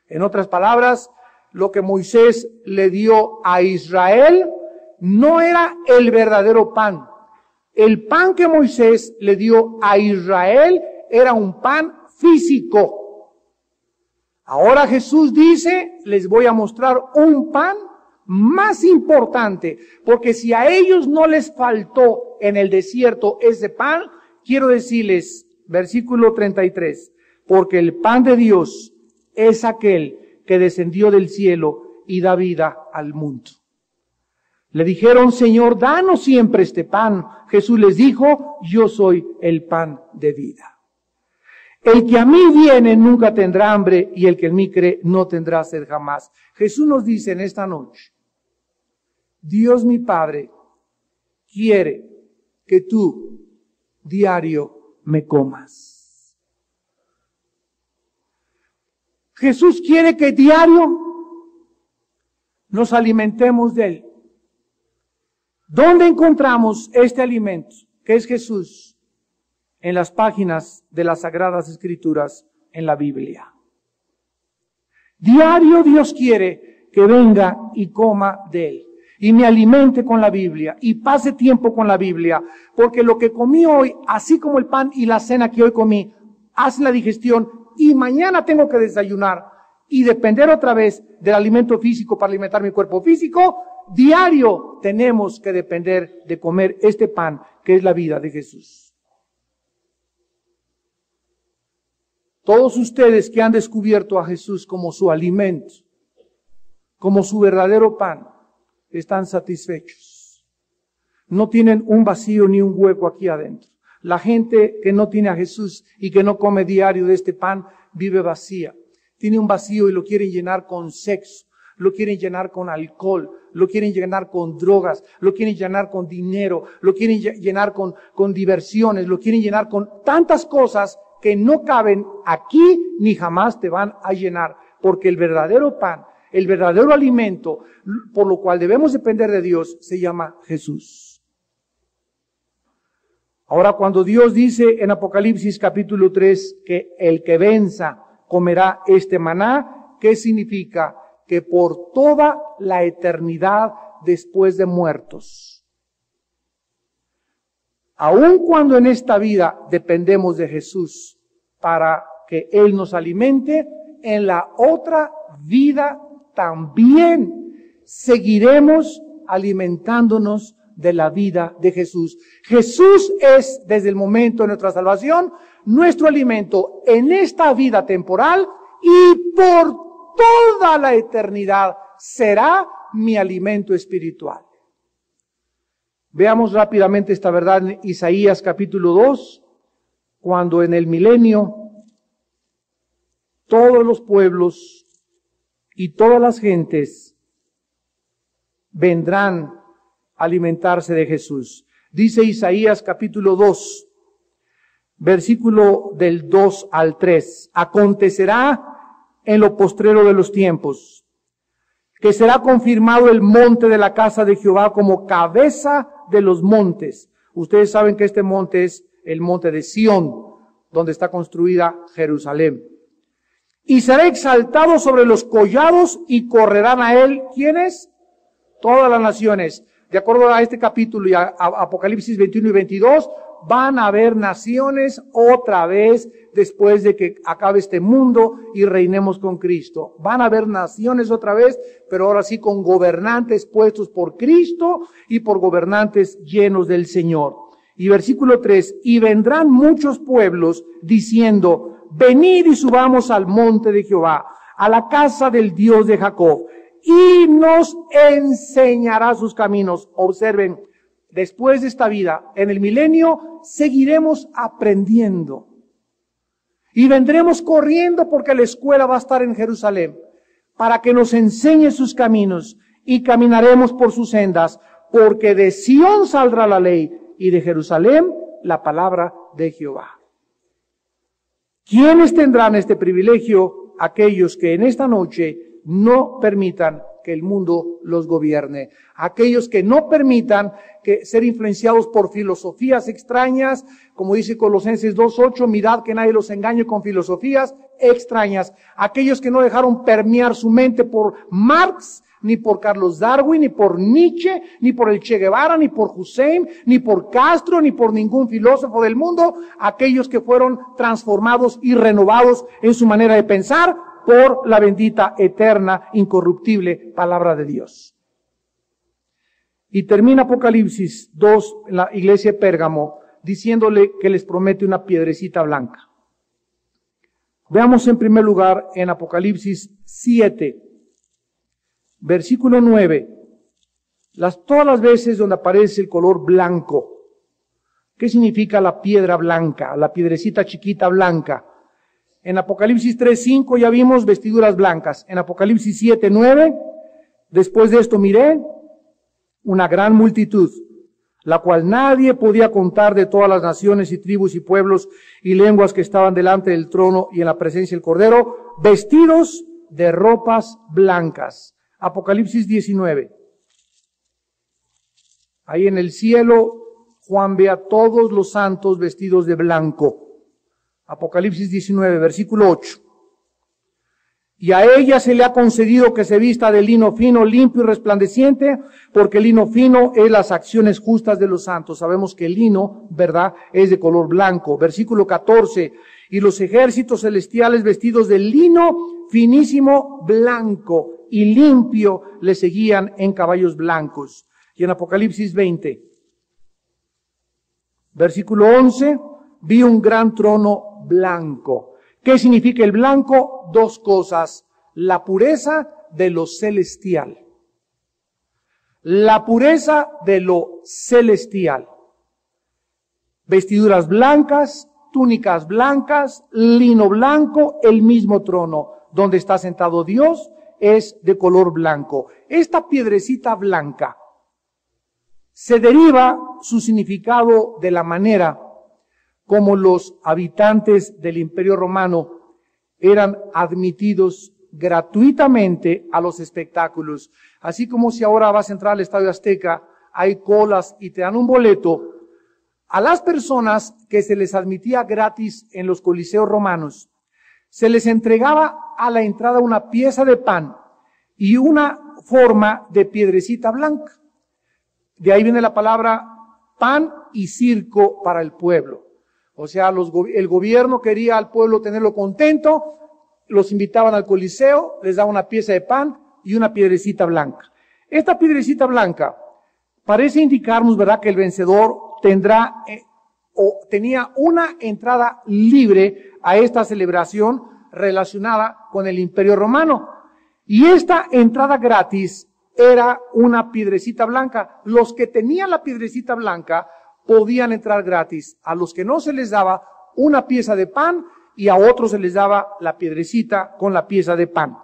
En otras palabras, lo que Moisés le dio a Israel no era el verdadero pan. El pan que Moisés le dio a Israel era un pan físico. Ahora Jesús dice, les voy a mostrar un pan más importante, porque si a ellos no les faltó en el desierto ese pan, quiero decirles, versículo 33, porque el pan de Dios es aquel que descendió del cielo y da vida al mundo. Le dijeron, Señor, danos siempre este pan. Jesús les dijo, yo soy el pan de vida. El que a mí viene nunca tendrá hambre, y el que en mí cree no tendrá sed jamás. Jesús nos dice en esta noche, Dios mi Padre quiere que tú diario me comas. Jesús quiere que diario nos alimentemos de Él. ¿Dónde encontramos este alimento, que es Jesús? En las páginas de las Sagradas Escrituras en la Biblia. Diario Dios quiere que venga y coma de Él. Y me alimente con la Biblia, y pase tiempo con la Biblia, porque lo que comí hoy, así como el pan y la cena que hoy comí, hace la digestión, y mañana tengo que desayunar, y depender otra vez del alimento físico para alimentar mi cuerpo físico. Diario tenemos que depender de comer este pan, que es la vida de Jesús. Todos ustedes que han descubierto a Jesús como su alimento, como su verdadero pan, están satisfechos. No tienen un vacío ni un hueco aquí adentro. La gente que no tiene a Jesús y que no come diario de este pan, vive vacía. Tiene un vacío y lo quieren llenar con sexo, lo quieren llenar con alcohol, lo quieren llenar con drogas, lo quieren llenar con dinero, lo quieren llenar con diversiones, lo quieren llenar con tantas cosas que no caben aquí ni jamás te van a llenar, porque el verdadero pan, el verdadero alimento, por lo cual debemos depender de Dios, se llama Jesús. Ahora, cuando Dios dice en Apocalipsis capítulo 3 que el que venza comerá este maná, ¿qué significa? Que por toda la eternidad después de muertos, aun cuando en esta vida dependemos de Jesús para que Él nos alimente, en la otra vida también seguiremos alimentándonos de la vida de Jesús. Jesús es, desde el momento de nuestra salvación, nuestro alimento en esta vida temporal, y por toda la eternidad será mi alimento espiritual. Veamos rápidamente esta verdad en Isaías capítulo 2, cuando en el milenio todos los pueblos y todas las gentes vendrán a alimentarse de Jesús. Dice Isaías capítulo 2, versículo del 2 al 3. Acontecerá en lo postrero de los tiempos, que será confirmado el monte de la casa de Jehová como cabeza de los montes. Ustedes saben que este monte es el monte de Sión, donde está construida Jerusalén. Y será exaltado sobre los collados y correrán a él, ¿quiénes? Todas las naciones. De acuerdo a este capítulo y a Apocalipsis 21 y 22, van a haber naciones otra vez después de que acabe este mundo y reinemos con Cristo. Van a haber naciones otra vez, pero ahora sí con gobernantes puestos por Cristo y por gobernantes llenos del Señor. Y versículo 3, y vendrán muchos pueblos diciendo, venid y subamos al monte de Jehová, a la casa del Dios de Jacob, y nos enseñará sus caminos. Observen, después de esta vida, en el milenio, seguiremos aprendiendo. Y vendremos corriendo porque la escuela va a estar en Jerusalén, para que nos enseñe sus caminos, y caminaremos por sus sendas, porque de Sión saldrá la ley, y de Jerusalén la palabra de Jehová. ¿Quiénes tendrán este privilegio? Aquellos que en esta noche no permitan que el mundo los gobierne. Aquellos que no permitan que ser influenciados por filosofías extrañas, como dice Colosenses 2:8, mirad que nadie los engañe con filosofías extrañas. Aquellos que no dejaron permear su mente por Marx, ni por Carlos Darwin, ni por Nietzsche, ni por el Che Guevara, ni por Hussein, ni por Castro, ni por ningún filósofo del mundo. Aquellos que fueron transformados y renovados en su manera de pensar por la bendita, eterna, incorruptible palabra de Dios. Y termina Apocalipsis 2, en la iglesia de Pérgamo, diciéndole que les promete una piedrecita blanca. Veamos en primer lugar en Apocalipsis 7, versículo 9, todas las veces donde aparece el color blanco. ¿Qué significa la piedra blanca, la piedrecita chiquita blanca? En Apocalipsis 3:5 ya vimos vestiduras blancas. En Apocalipsis 7:9, después de esto miré una gran multitud, la cual nadie podía contar, de todas las naciones y tribus y pueblos y lenguas que estaban delante del trono y en la presencia del Cordero, vestidos de ropas blancas. Apocalipsis 19. Ahí en el cielo, Juan ve a todos los santos vestidos de blanco. Apocalipsis 19, versículo 8. Y a ella se le ha concedido que se vista de lino fino, limpio y resplandeciente, porque el lino fino es las acciones justas de los santos. Sabemos que el lino, ¿verdad?, es de color blanco. Versículo 14. Y los ejércitos celestiales vestidos de lino finísimo, blanco y limpio le seguían en caballos blancos. Y en Apocalipsis 20, versículo 11, vi un gran trono blanco. ¿Qué significa el blanco? Dos cosas: la pureza de lo celestial. La pureza de lo celestial. Vestiduras blancas, túnicas blancas, lino blanco, el mismo trono donde está sentado Dios es de color blanco. Esta piedrecita blanca se deriva su significado de la manera como los habitantes del Imperio Romano eran admitidos gratuitamente a los espectáculos. Así como si ahora vas a entrar al Estadio Azteca, hay colas y te dan un boleto. A las personas que se les admitía gratis en los coliseos romanos, se les entregaba a la entrada una pieza de pan y una forma de piedrecita blanca. De ahí viene la palabra pan y circo para el pueblo. O sea, el gobierno quería al pueblo tenerlo contento, los invitaban al coliseo, les daban una pieza de pan y una piedrecita blanca. Esta piedrecita blanca parece indicarnos, ¿verdad?, que el vencedor tenía una entrada libre a esta celebración relacionada con el Imperio Romano. Y esta entrada gratis era una piedrecita blanca. Los que tenían la piedrecita blanca podían entrar gratis. A los que no se les daba una pieza de pan y a otros se les daba la piedrecita con la pieza de pan.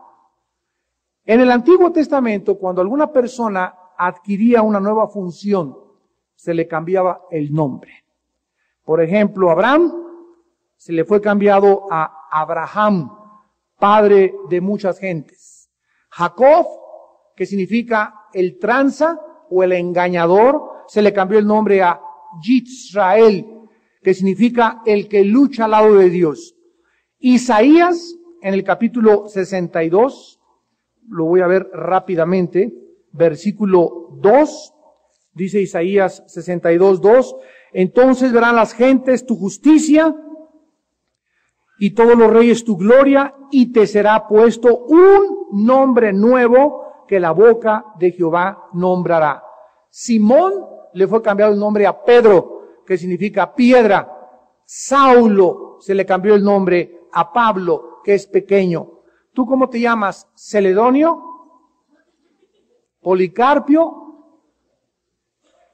En el Antiguo Testamento, cuando alguna persona adquiría una nueva función, se le cambiaba el nombre. Por ejemplo, Abraham se le fue cambiado a Abraham, padre de muchas gentes. Jacob, que significa el tranza o el engañador, se le cambió el nombre a Yisrael, que significa el que lucha al lado de Dios. Isaías, en el capítulo 62, lo voy a ver rápidamente, versículo 2, dice Isaías 62:2, entonces verán las gentes tu justicia y todos los reyes tu gloria, y te será puesto un nombre nuevo que la boca de Jehová nombrará. Simón le fue cambiado el nombre a Pedro, que significa piedra. Saulo se le cambió el nombre a Pablo, que es pequeño. ¿Tú cómo te llamas? ¿Celedonio? ¿Policarpio?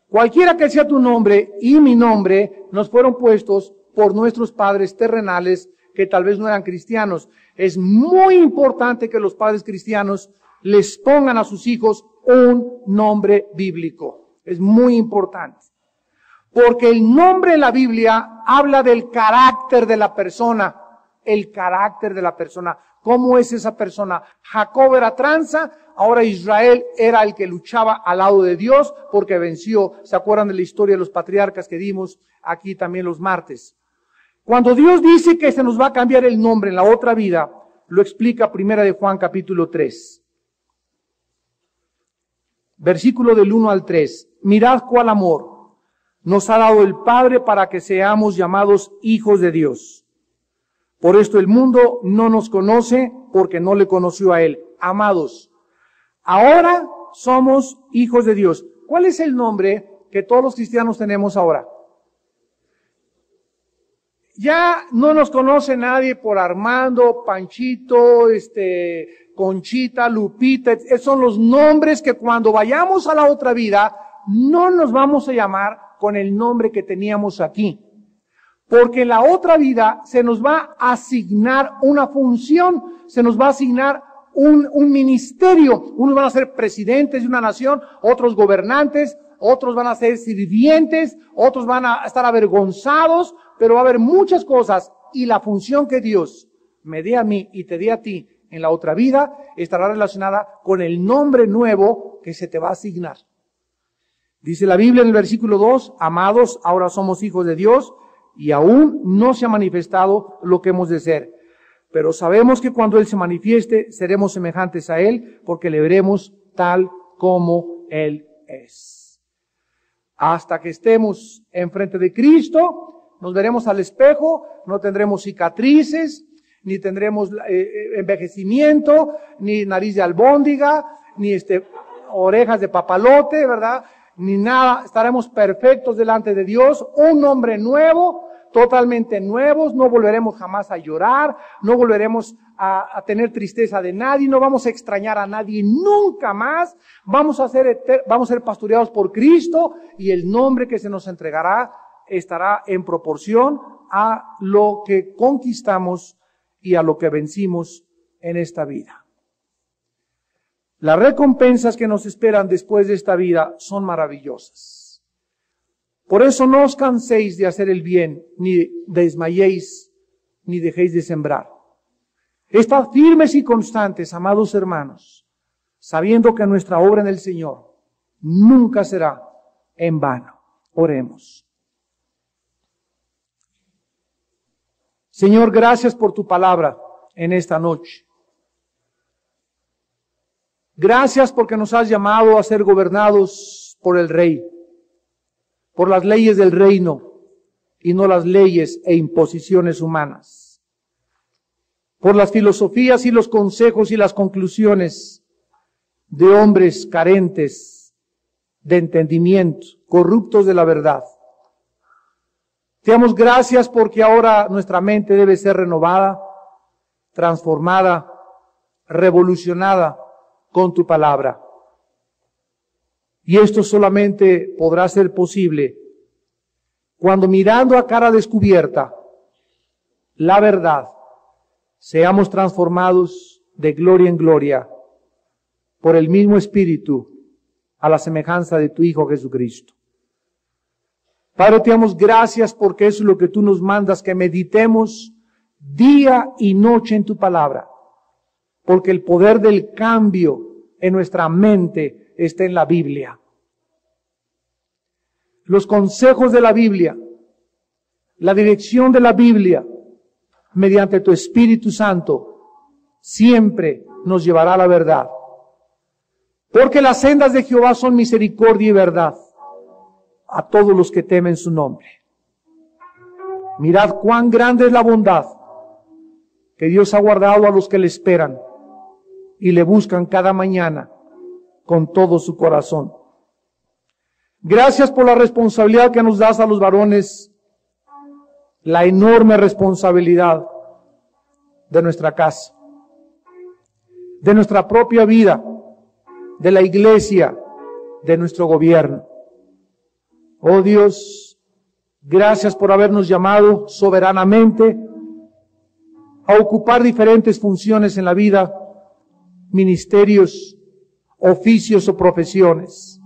Cualquiera que sea tu nombre y mi nombre, nos fueron puestos por nuestros padres terrenales que tal vez no eran cristianos. Es muy importante que los padres cristianos les pongan a sus hijos un nombre bíblico. Es muy importante. Porque el nombre en la Biblia habla del carácter de la persona. El carácter de la persona. ¿Cómo es esa persona? Jacob era tranza, ahora Israel era el que luchaba al lado de Dios porque venció. ¿Se acuerdan de la historia de los patriarcas que dimos aquí también los martes? Cuando Dios dice que se nos va a cambiar el nombre en la otra vida, lo explica Primera de Juan capítulo 3. Versículo del 1 al 3. Mirad cuál amor nos ha dado el Padre para que seamos llamados hijos de Dios. Por esto el mundo no nos conoce porque no le conoció a Él. Amados, ahora somos hijos de Dios. ¿Cuál es el nombre que todos los cristianos tenemos ahora? Ya no nos conoce nadie por Armando, Panchito, Conchita, Lupita. Esos son los nombres que cuando vayamos a la otra vida no nos vamos a llamar con el nombre que teníamos aquí. Porque en la otra vida se nos va a asignar una función, se nos va a asignar un ministerio. Unos van a ser presidentes de una nación, otros gobernantes, otros van a ser sirvientes, otros van a estar avergonzados, pero va a haber muchas cosas. Y la función que Dios me dé a mí y te dé a ti en la otra vida estará relacionada con el nombre nuevo que se te va a asignar. Dice la Biblia en el versículo 2, amados, ahora somos hijos de Dios, y aún no se ha manifestado lo que hemos de ser. Pero sabemos que cuando Él se manifieste, seremos semejantes a Él, porque le veremos tal como Él es. Hasta que estemos enfrente de Cristo, nos veremos al espejo, no tendremos cicatrices, ni tendremos envejecimiento, ni nariz de albóndiga, ni orejas de papalote, ¿verdad? Ni nada. Estaremos perfectos delante de Dios, un nombre nuevo, totalmente nuevos, no volveremos jamás a llorar, no volveremos a tener tristeza de nadie, no vamos a extrañar a nadie nunca más, vamos a ser pastoreados por Cristo y el nombre que se nos entregará estará en proporción a lo que conquistamos y a lo que vencimos en esta vida. Las recompensas que nos esperan después de esta vida son maravillosas. Por eso no os canséis de hacer el bien, ni desmayéis, ni dejéis de sembrar. Estad firmes y constantes, amados hermanos, sabiendo que nuestra obra en el Señor nunca será en vano. Oremos. Señor, gracias por tu palabra en esta noche. Gracias porque nos has llamado a ser gobernados por el Rey, por las leyes del reino y no las leyes e imposiciones humanas, por las filosofías y los consejos y las conclusiones de hombres carentes de entendimiento, corruptos de la verdad. Te damos gracias porque ahora nuestra mente debe ser renovada, transformada, revolucionada con tu palabra. Y esto solamente podrá ser posible cuando mirando a cara descubierta la verdad, seamos transformados de gloria en gloria por el mismo Espíritu a la semejanza de tu Hijo Jesucristo. Padre, te damos gracias porque eso es lo que tú nos mandas, que meditemos día y noche en tu palabra. Porque el poder del cambio en nuestra mente está en la Biblia. Los consejos de la Biblia, la dirección de la Biblia, mediante tu Espíritu Santo, siempre nos llevará a la verdad. Porque las sendas de Jehová son misericordia y verdad a todos los que temen su nombre. Mirad cuán grande es la bondad que Dios ha guardado a los que le esperan y le buscan cada mañana con todo su corazón. Gracias por la responsabilidad que nos das a los varones, la enorme responsabilidad de nuestra casa, de nuestra propia vida, de la iglesia, de nuestro gobierno. Oh Dios, gracias por habernos llamado soberanamente a ocupar diferentes funciones en la vida, ministerios, oficios o profesiones.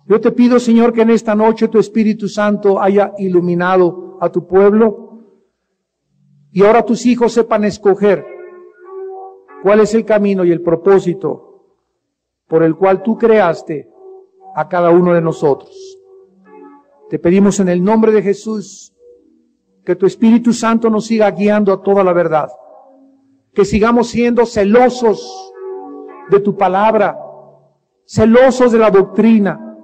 Yo te pido, Señor, que en esta noche tu Espíritu Santo haya iluminado a tu pueblo y ahora tus hijos sepan escoger cuál es el camino y el propósito por el cual tú creaste a cada uno de nosotros. Te pedimos en el nombre de Jesús que tu Espíritu Santo nos siga guiando a toda la verdad, que sigamos siendo celosos de tu palabra, celosos de la doctrina,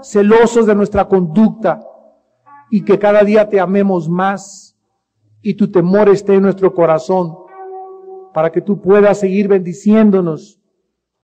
celosos de nuestra conducta, y que cada día te amemos más y tu temor esté en nuestro corazón, para que tú puedas seguir bendiciéndonos